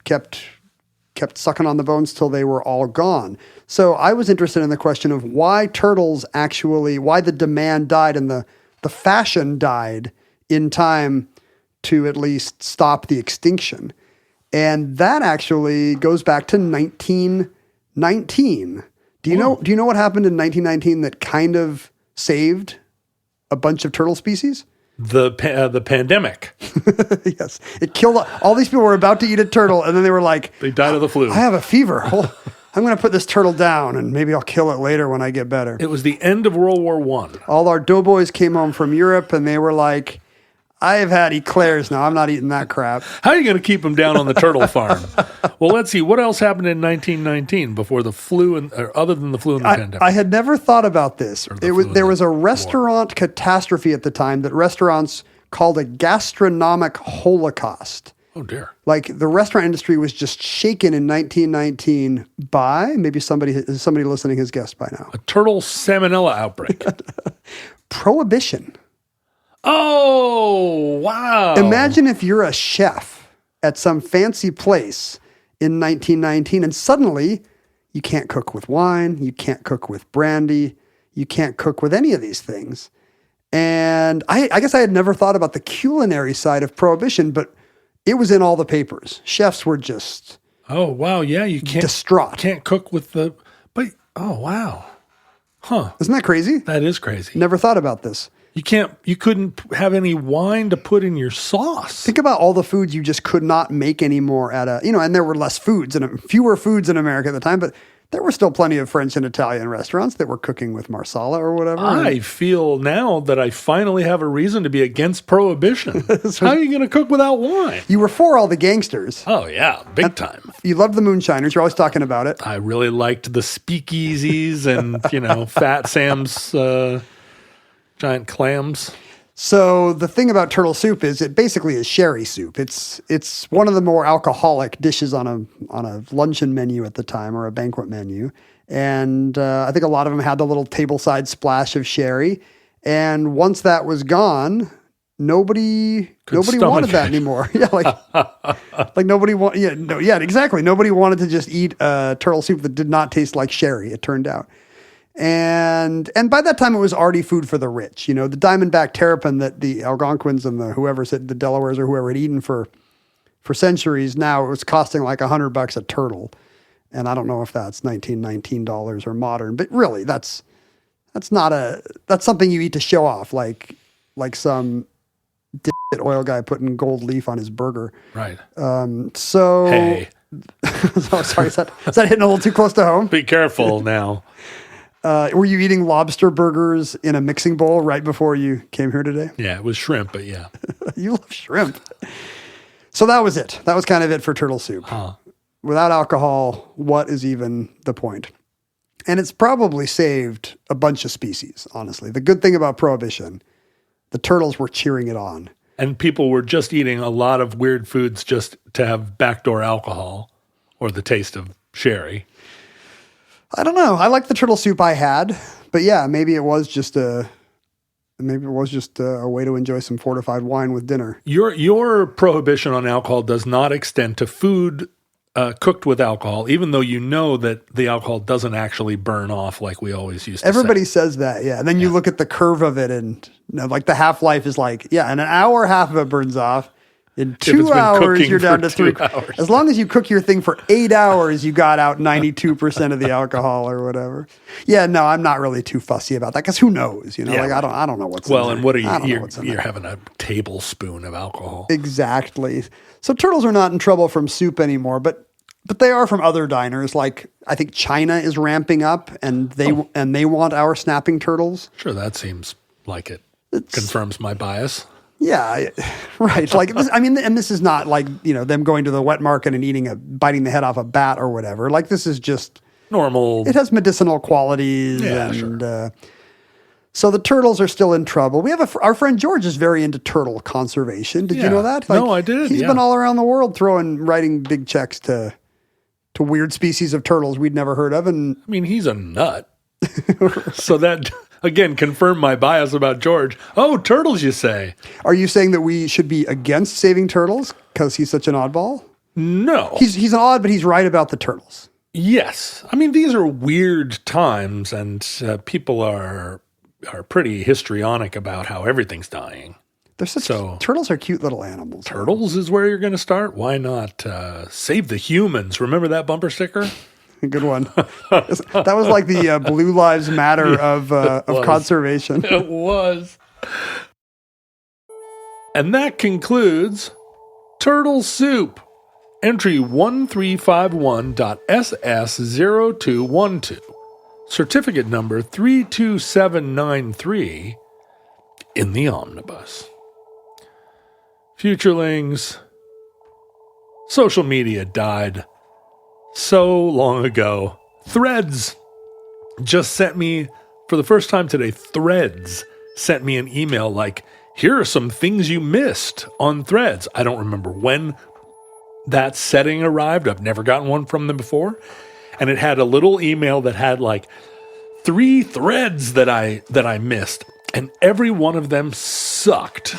Speaker 3: kept sucking on the bones till they were all gone. So I was interested in the question of why the demand died and the fashion died in time to at least stop the extinction. And that actually goes back to 1919. Do you know what happened in 1919 that kind of saved a bunch of turtle species?
Speaker 4: The pandemic.
Speaker 3: Yes. It killed all these people were about to eat a turtle, and then they were like,
Speaker 4: they died of the flu.
Speaker 3: I have a fever. Well, I'm going to put this turtle down, and maybe I'll kill it later when I get better.
Speaker 4: It was the end of World War I.
Speaker 3: All our doughboys came home from Europe, and they were like, I've had eclairs now. I'm not eating that crap.
Speaker 4: How are you going to keep them down on the turtle farm? Well, let's see. What else happened in 1919 before the flu, other than the flu and the pandemic?
Speaker 3: I had never thought about this. There was a restaurant catastrophe at the time that restaurants called a gastronomic holocaust.
Speaker 4: Oh, dear.
Speaker 3: Like the restaurant industry was just shaken in 1919 by, maybe somebody listening has guessed by now,
Speaker 4: a turtle salmonella outbreak.
Speaker 3: Prohibition.
Speaker 4: Oh, wow.
Speaker 3: Imagine if you're a chef at some fancy place in 1919 and suddenly you can't cook with wine, you can't cook with brandy, you can't cook with any of these things. And I guess I had never thought about the culinary side of prohibition, but it was in all the papers. Chefs were just
Speaker 4: oh, wow. Yeah, you can't
Speaker 3: distraught.
Speaker 4: Can't cook with oh, wow. Huh.
Speaker 3: Isn't that crazy?
Speaker 4: That is crazy.
Speaker 3: Never thought about this.
Speaker 4: You couldn't have any wine to put in your sauce.
Speaker 3: Think about all the foods you just could not make anymore and there were less foods and fewer foods in America at the time, but there were still plenty of French and Italian restaurants that were cooking with marsala or whatever.
Speaker 4: I feel now that I finally have a reason to be against prohibition. How are you going to cook without wine?
Speaker 3: You were for all the gangsters.
Speaker 4: Oh, yeah, big time.
Speaker 3: You loved the moonshiners. You're always talking about it.
Speaker 4: I really liked the speakeasies and, Fat Sam's giant clams.
Speaker 3: So the thing about turtle soup is it basically is sherry soup. It's one of the more alcoholic dishes on a luncheon menu at the time or a banquet menu. And I think a lot of them had the little tableside splash of sherry. And once that was gone, nobody wanted that anymore. Yeah, like nobody exactly. Nobody wanted to just eat turtle soup that did not taste like sherry, it turned out. And by that time, it was already food for the rich. The diamondback terrapin that the Algonquins and the Delawares or whoever had eaten for centuries. Now it was costing like $100 a turtle, and I don't know if that's $19 or modern, but really that's something you eat to show off, like some oil guy putting gold leaf on his burger.
Speaker 4: Right.
Speaker 3: So
Speaker 4: hey,
Speaker 3: oh, sorry, is that hitting a little too close to home?
Speaker 4: Be careful now.
Speaker 3: Were you eating lobster burgers in a mixing bowl right before you came here today?
Speaker 4: Yeah, it was shrimp, but yeah.
Speaker 3: You love shrimp. So that was it. That was kind of it for turtle soup.
Speaker 4: Huh.
Speaker 3: Without alcohol, what is even the point? And it's probably saved a bunch of species, honestly. The good thing about Prohibition, the turtles were cheering it on.
Speaker 4: And people were just eating a lot of weird foods just to have backdoor alcohol or the taste of sherry.
Speaker 3: I don't know. I like the turtle soup I had, but yeah, maybe it was just a way to enjoy some fortified wine with dinner.
Speaker 4: Your prohibition on alcohol does not extend to food cooked with alcohol, even though you know that the alcohol doesn't actually burn off like we always used to
Speaker 3: Everybody
Speaker 4: say.
Speaker 3: says that, yeah. And then you look at the curve of it and like the half-life is like, yeah, in an hour, half of it burns off. In 2 hours, you're down to 3
Speaker 4: hours.
Speaker 3: As long as you cook your thing for 8 hours, you got out 92% of the alcohol or whatever. Yeah, no, I'm not really too fussy about that because who knows? You know,
Speaker 4: Yeah.
Speaker 3: like I don't know what's in
Speaker 4: Well,
Speaker 3: there.
Speaker 4: and what are
Speaker 3: I don't know
Speaker 4: you?
Speaker 3: what's in
Speaker 4: You're
Speaker 3: there.
Speaker 4: having a tablespoon of alcohol.
Speaker 3: Exactly. So turtles are not in trouble from soup anymore, but they are from other diners. Like I think China is ramping up, and they want our snapping turtles.
Speaker 4: Sure, that seems like it confirms my bias.
Speaker 3: Yeah, right. Like this, I mean, and this is not like them going to the wet market and biting the head off a bat or whatever. Like this is just
Speaker 4: Normal.
Speaker 3: It has medicinal qualities,
Speaker 4: Yeah,
Speaker 3: and
Speaker 4: sure.
Speaker 3: So the turtles are still in trouble. We have our friend George is very into turtle conservation. Did you
Speaker 4: Yeah.
Speaker 3: know that?
Speaker 4: No, I did,
Speaker 3: He's
Speaker 4: yeah.
Speaker 3: been all around the world writing big checks to weird species of turtles we'd never heard of, and
Speaker 4: I mean, he's a nut. So that, again, confirmed my bias about George. Oh, turtles, you say?
Speaker 3: are you saying that we should be against saving turtles because he's such an oddball?
Speaker 4: No.
Speaker 3: He's an odd, but he's right about the turtles.
Speaker 4: Yes. I mean, these are weird times, and people are pretty histrionic about how everything's dying.
Speaker 3: Turtles are cute little animals.
Speaker 4: Turtles is where you're going to start? Why not save the humans? Remember that bumper sticker?
Speaker 3: Good one. That was like the Blue Lives Matter of conservation.
Speaker 4: It was. And that concludes Turtle Soup, entry 1351.SS0212, certificate number 32793 in the omnibus. Futurelings, social media died so long ago. Threads just sent me, for the first time today, Threads sent me an email like, here are some things you missed on Threads. I don't remember when that setting arrived. I've never gotten one from them before. And it had a little email that had like 3 threads that I missed. And every one of them sucked.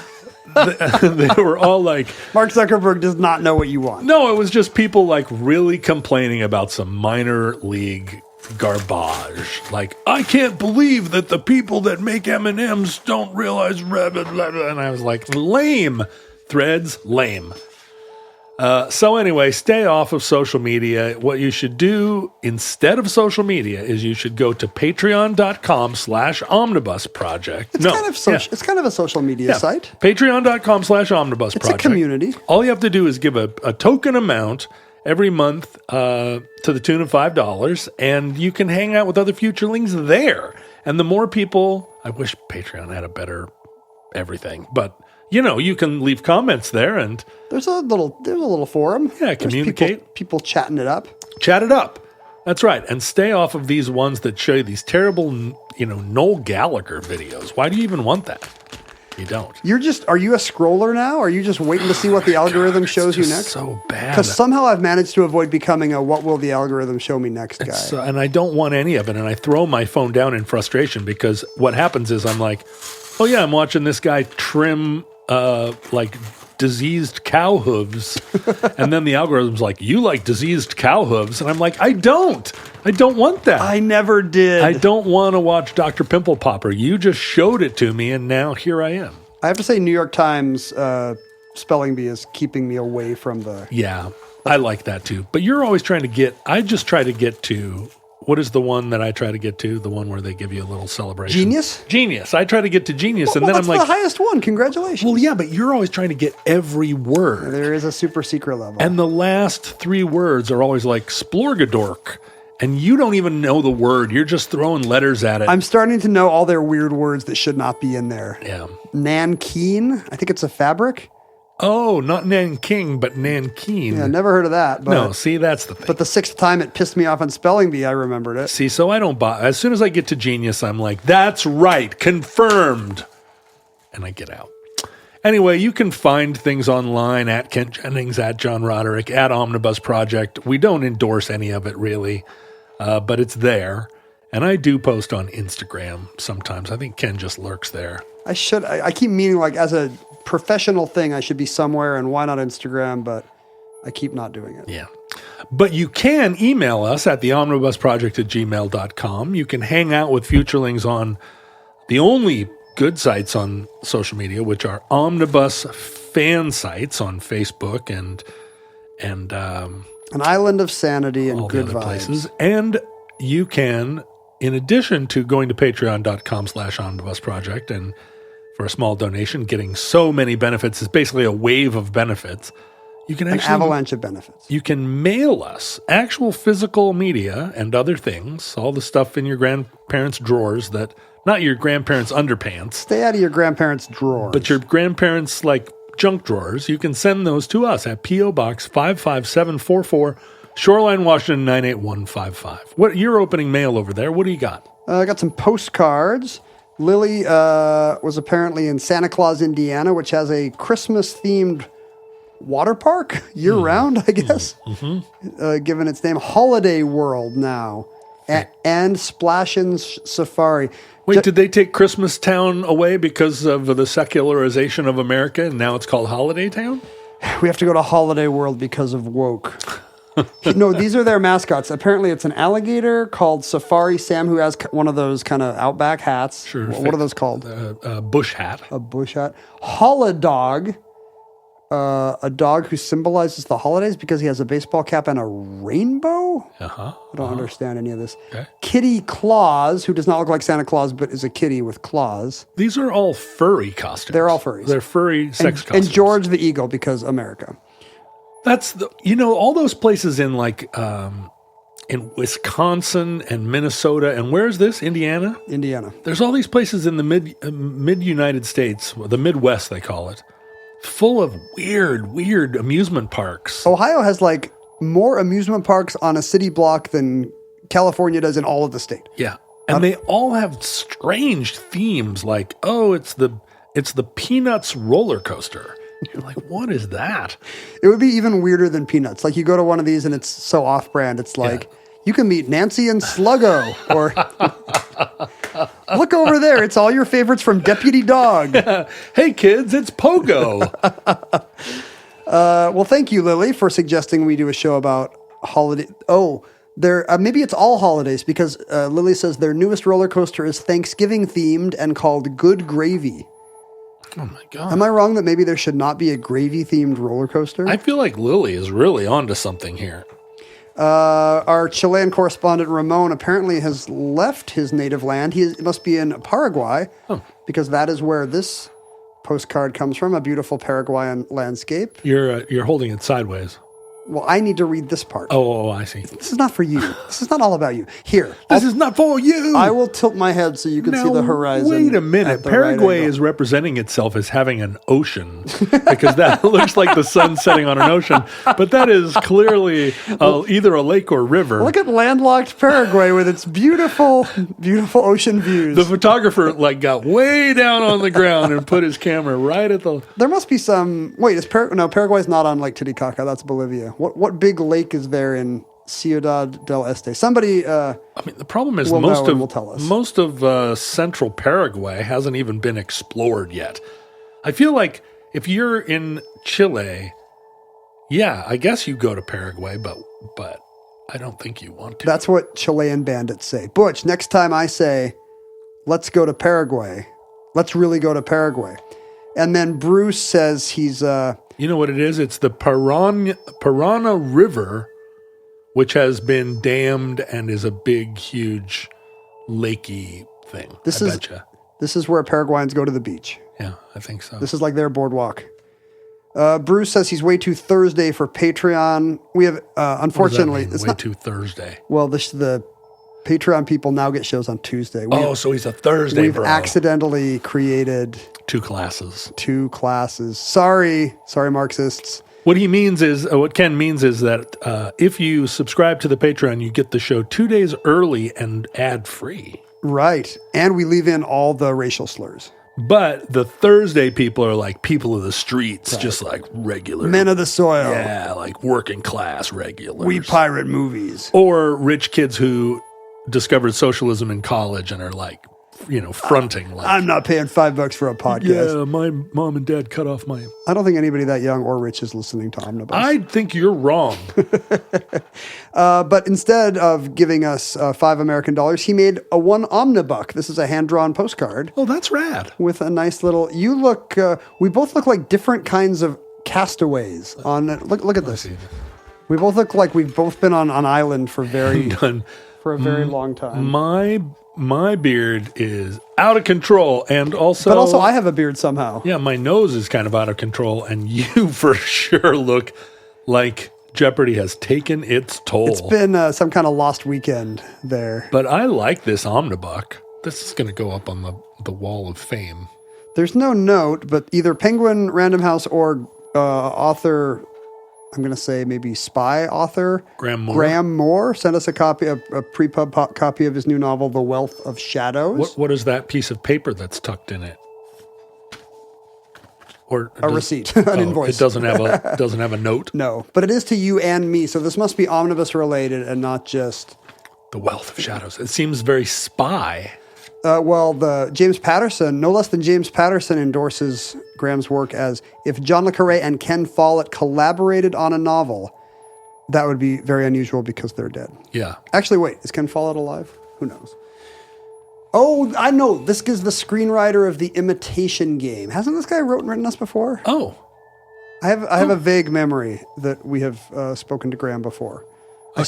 Speaker 4: They were all like,
Speaker 3: Mark Zuckerberg does not know what you want.
Speaker 4: no, it was just people like really complaining about some minor league garbage. Like, I can't believe that the people that make M&Ms don't realize blah, blah, blah, blah. And I was like, lame. Threads, lame. So anyway, stay off of social media. What you should do instead of social media is you should go to patreon.com/omnibus project.
Speaker 3: It's kind of a social media site.
Speaker 4: Patreon.com/omnibus project.
Speaker 3: It's a community.
Speaker 4: All you have to do is give a token amount every month to the tune of $5, and you can hang out with other futurelings there. And the more people, I wish Patreon had a better everything, but you can leave comments there and
Speaker 3: There's a little forum.
Speaker 4: Yeah,
Speaker 3: There's
Speaker 4: communicate.
Speaker 3: People chatting it up.
Speaker 4: chat it up. That's right. And stay off of these ones that show you these terrible, Noel Gallagher videos. Why do you even want that? You don't.
Speaker 3: Are you a scroller now? Are you just waiting to see what the algorithm shows you
Speaker 4: It's
Speaker 3: next?
Speaker 4: so bad.
Speaker 3: Because somehow I've managed to avoid becoming a what will the algorithm show me next guy.
Speaker 4: And I don't want any of it. And I throw my phone down in frustration because what happens is I'm like, oh yeah, I'm watching this guy trim like diseased cow hooves. And then the algorithm's like, you like diseased cow hooves? And I'm like, I don't want that.
Speaker 3: I never did.
Speaker 4: I don't want to watch Dr. Pimple Popper. You just showed it to me, and now here I am.
Speaker 3: I have to say, New York Times spelling bee is keeping me away from the...
Speaker 4: Yeah, I like that too. But you're always trying to get... I just try to get to... What is the one that I try to get to? The one where they give you a little celebration.
Speaker 3: Genius?
Speaker 4: I try to get to Genius, and then
Speaker 3: that's
Speaker 4: I'm like...
Speaker 3: the highest one. Congratulations.
Speaker 4: Well, yeah, but you're always trying to get every word.
Speaker 3: There is a super secret level.
Speaker 4: And the last 3 words are always like Splorgadork. And you don't even know the word. You're just throwing letters at it.
Speaker 3: I'm starting to know all their weird words that should not be in there.
Speaker 4: Yeah.
Speaker 3: Nankeen, I think it's a fabric.
Speaker 4: Oh, not Nanking, but Nankeen.
Speaker 3: Yeah, never heard of that. But,
Speaker 4: No, see, that's the thing.
Speaker 3: But the sixth time it pissed me off on spelling bee, I remembered it.
Speaker 4: See, so I don't buy. As soon as I get to Genius, I'm like, that's right, confirmed. And I get out. Anyway, you can find things online at Kent Jennings, at John Roderick, at Omnibus Project. We don't endorse any of it, really, but it's there. And I do post on Instagram sometimes. I think Ken just lurks there.
Speaker 3: I should. I keep meaning, like, as a professional thing, I should be somewhere, and why not Instagram? But I keep not doing it.
Speaker 4: Yeah. But you can email us at theomnibusproject@gmail.com. You can hang out with Futurelings on the only good sites on social media, which are Omnibus fan sites on Facebook and
Speaker 3: An island of sanity and
Speaker 4: all
Speaker 3: good
Speaker 4: the other
Speaker 3: vibes.
Speaker 4: places. And you can, in addition to going to patreon.com/omnibusproject and for a small donation, getting so many benefits, it's basically a wave of benefits. You can
Speaker 3: An
Speaker 4: actually
Speaker 3: avalanche of benefits.
Speaker 4: You can mail us actual physical media and other things, all the stuff in your grandparents' drawers that, not your grandparents' underpants,
Speaker 3: Stay out of your grandparents' drawers.
Speaker 4: but your grandparents' like junk drawers. You can send those to us at P.O. Box 55744, Shoreline, Washington 98155. What, you're opening mail over there. What do you got?
Speaker 3: I got some postcards. Lily was apparently in Santa Claus, Indiana, which has a Christmas-themed water park year-round, I guess, given its name. Holiday World now, and Splashin' Safari.
Speaker 4: Wait, did they take Christmas Town away because of the secularization of America, and now it's called Holiday Town?
Speaker 3: We have to go to Holiday World because of woke. No, these are their mascots. Apparently, it's an alligator called Safari Sam, who has one of those kind of outback hats.
Speaker 4: Sure.
Speaker 3: What are those called?
Speaker 4: Bush hat.
Speaker 3: A bush hat. Holodog, a dog who symbolizes the holidays because he has a baseball cap and a rainbow. I don't understand any of this.
Speaker 4: Okay.
Speaker 3: Kitty Claus, who does not look like Santa Claus, but is a kitty with claws.
Speaker 4: These are all furry costumes.
Speaker 3: They're all furries.
Speaker 4: They're furry sex costumes.
Speaker 3: And George the Eagle, because America.
Speaker 4: That's the, all those places in like in Wisconsin and Minnesota, and where's this? Indiana. There's all these places in the mid United States, the Midwest they call it, full of weird amusement parks.
Speaker 3: Ohio has like more amusement parks on a city block than California does in all of the state.
Speaker 4: Yeah, and they all have strange themes, like it's the Peanuts roller coaster. You're like, what is that?
Speaker 3: It would be even weirder than Peanuts. Like, you go to one of these and it's so off-brand. It's like, you can meet Nancy and Sluggo. Or, look over there. It's all your favorites from Deputy Dog.
Speaker 4: Hey, kids, it's Pogo.
Speaker 3: Well, thank you, Lily, for suggesting we do a show about holiday. Oh, maybe it's all holidays, because Lily says their newest roller coaster is Thanksgiving-themed and called Good Gravy.
Speaker 4: Oh my God.
Speaker 3: Am I wrong that maybe there should not be a gravy-themed roller coaster?
Speaker 4: I feel like Lily is really onto something here.
Speaker 3: Our Chilean correspondent Ramon apparently has left his native land. He must be in Paraguay, because that is where this postcard comes from, a beautiful Paraguayan landscape.
Speaker 4: You're holding it sideways.
Speaker 3: Well, I need to read this part.
Speaker 4: Oh, I see.
Speaker 3: This is not for you. This is not all about you. Here.
Speaker 4: This is not for you.
Speaker 3: I will tilt my head so you can see the horizon.
Speaker 4: Wait a minute.
Speaker 3: at the
Speaker 4: Paraguay
Speaker 3: right
Speaker 4: is representing itself as having an ocean because that looks like the sun setting on an ocean. But that is clearly either a lake or river.
Speaker 3: Look at landlocked Paraguay with its beautiful, beautiful ocean views.
Speaker 4: The photographer got way down on the ground and put his camera right at the...
Speaker 3: There must be some... Wait, no, Paraguay's not on Lake Titicaca. That's Bolivia. What big lake is there in Ciudad del Este? Somebody
Speaker 4: the problem is most of central Paraguay hasn't even been explored yet. I feel like if you're in Chile, I guess you go to Paraguay, but I don't think you want to.
Speaker 3: That's what Chilean bandits say. Butch, next time I say, let's go to Paraguay, let's really go to Paraguay. And then Bruce says he's...
Speaker 4: You know what it is? It's the Parana River, which has been dammed and is a big, huge, lakey thing.
Speaker 3: This is where Paraguayans go to the beach.
Speaker 4: Yeah, I think so.
Speaker 3: This is like their boardwalk. Bruce says he's way too Thursday for Patreon. We have, unfortunately...
Speaker 4: What does that mean, way too Thursday?
Speaker 3: Well, the Patreon people now get shows on Tuesday.
Speaker 4: So he's a Thursday
Speaker 3: We've
Speaker 4: bro.
Speaker 3: accidentally created
Speaker 4: 2 classes.
Speaker 3: 2 classes. Sorry, Marxists.
Speaker 4: What he means is, what Ken means is that if you subscribe to the Patreon, you get the show 2 days early and ad-free.
Speaker 3: Right. And we leave in all the racial slurs.
Speaker 4: But the Thursday people are like people of the streets, just like regular.
Speaker 3: Men of the soil.
Speaker 4: Yeah, like working class regulars.
Speaker 3: We pirate movies.
Speaker 4: Or rich kids who discovered socialism in college and are like, fronting like,
Speaker 3: I'm not paying $5 for a podcast.
Speaker 4: yeah, my mom and dad cut off my...
Speaker 3: I don't think anybody that young or rich is listening to Omnibus.
Speaker 4: I think you're wrong.
Speaker 3: But instead of giving us $5 American, he made a $1 Omnibuck. This is a hand-drawn postcard
Speaker 4: Oh, that's rad.
Speaker 3: with a nice little... we both look like different kinds of castaways. Look at this. We both look like we've both been on an island for a very long time.
Speaker 4: My beard is out of control, and also...
Speaker 3: But also I have a beard somehow.
Speaker 4: Yeah, my nose is kind of out of control, and you for sure look like Jeopardy has taken its toll.
Speaker 3: It's been some kind of lost weekend there.
Speaker 4: But I like this Omnibuck. This is going to go up on the wall of fame.
Speaker 3: There's no note, but either Penguin, Random House, or author... I'm going to say maybe spy author Graham Moore sent us a pre-pub copy of his new novel, The Wealth of Shadows.
Speaker 4: What is that piece of paper that's tucked in it? Or
Speaker 3: a receipt, an invoice.
Speaker 4: It doesn't have a note.
Speaker 3: No, but it is to you and me, so this must be Omnibus related and not just
Speaker 4: The Wealth of Shadows. It seems very spy.
Speaker 3: The James Patterson, no less than James Patterson, endorses Graham's work as if John le Carré and Ken Follett collaborated on a novel, that would be very unusual because they're dead.
Speaker 4: Yeah.
Speaker 3: Actually, wait, is Ken Follett alive? Who knows? Oh, I know. This is the screenwriter of The Imitation Game. Hasn't this guy written this before?
Speaker 4: Oh.
Speaker 3: I have a vague memory that we have spoken to Graham before.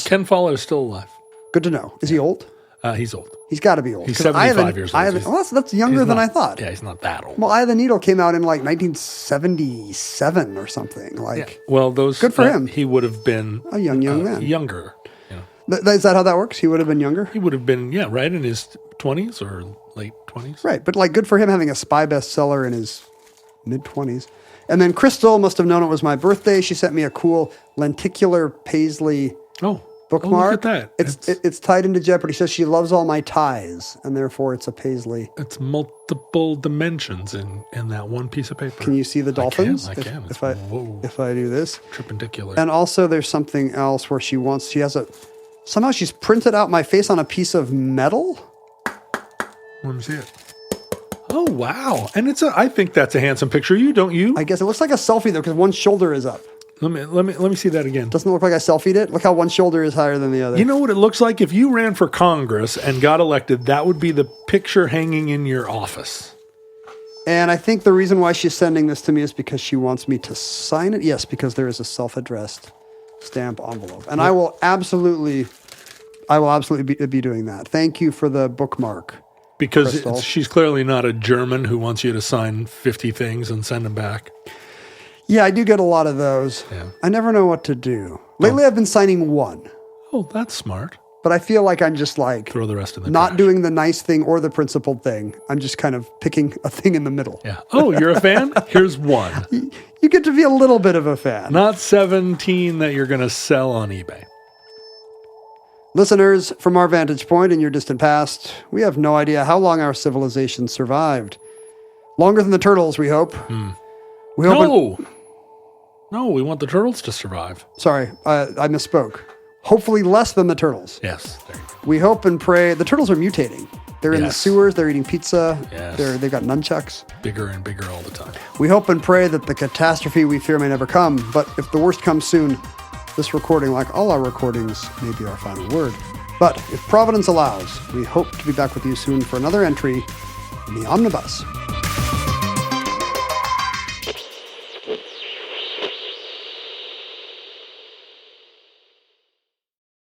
Speaker 4: Ken Follett is still alive.
Speaker 3: Good to know. Is he old?
Speaker 4: He's old.
Speaker 3: He's got to be old.
Speaker 4: He's 75 years old.
Speaker 3: That's younger than I thought.
Speaker 4: Yeah, he's not that old.
Speaker 3: Well, Eye of the Needle came out in like 1977 or something. Like,
Speaker 4: yeah. Well,
Speaker 3: good for him.
Speaker 4: He would have been
Speaker 3: a young man.
Speaker 4: Younger.
Speaker 3: Is that how that works? He would have been younger?
Speaker 4: He would have been, right in his 20s or late 20s.
Speaker 3: Right, but like good for him having a spy bestseller in his mid-20s. And then Crystal must have known it was my birthday. She sent me a cool lenticular paisley bookmark.
Speaker 4: Oh, look at that.
Speaker 3: It's tied into Jeopardy. She says she loves all my ties, and therefore it's a paisley.
Speaker 4: It's multiple dimensions in that one piece of paper.
Speaker 3: Can you see the dolphins?
Speaker 4: I can.
Speaker 3: If I do this.
Speaker 4: Perpendicular.
Speaker 3: And also there's something else where somehow she's printed out my face on a piece of metal.
Speaker 4: Let me see it. Oh, wow. And I think that's a handsome picture. Don't you?
Speaker 3: I guess it looks like a selfie though, because one shoulder is up.
Speaker 4: Let me see that again.
Speaker 3: Doesn't it look like I selfied it? Look how one shoulder is higher than the other.
Speaker 4: You know what it looks like? If you ran for Congress and got elected, that would be the picture hanging in your office.
Speaker 3: And I think the reason why she's sending this to me is because she wants me to sign it. Yes, because there is a self-addressed stamp envelope. And I will absolutely be doing that. Thank you for the bookmark.
Speaker 4: Because
Speaker 3: Crystal.
Speaker 4: she's clearly not a German who wants you to sign 50 things and send them back.
Speaker 3: Yeah, I do get a lot of those.
Speaker 4: Yeah.
Speaker 3: I never know what to do. Lately, I've been signing one.
Speaker 4: Oh, that's smart.
Speaker 3: But I feel like I'm just like...
Speaker 4: Throw the rest in the
Speaker 3: not
Speaker 4: trash.
Speaker 3: doing the nice thing or the principled thing. I'm just kind of picking a thing in the middle.
Speaker 4: Yeah. Oh, you're a fan? Here's one.
Speaker 3: You get to be a little bit of a fan.
Speaker 4: Not 17 that you're going to sell on eBay.
Speaker 3: Listeners, from our vantage point in your distant past, we have no idea how long our civilization survived. Longer than the turtles, we hope. We hope
Speaker 4: No, we want the turtles to survive.
Speaker 3: Sorry, I misspoke. Hopefully less than the turtles.
Speaker 4: Yes. There you go.
Speaker 3: We hope and pray. The turtles are mutating. They're in the sewers. They're eating pizza.
Speaker 4: Yes.
Speaker 3: They've got nunchucks.
Speaker 4: Bigger and bigger all the time.
Speaker 3: We hope and pray that the catastrophe we fear may never come. But if the worst comes soon, this recording, like all our recordings, may be our final word. But if Providence allows, we hope to be back with you soon for another entry in the Omnibus.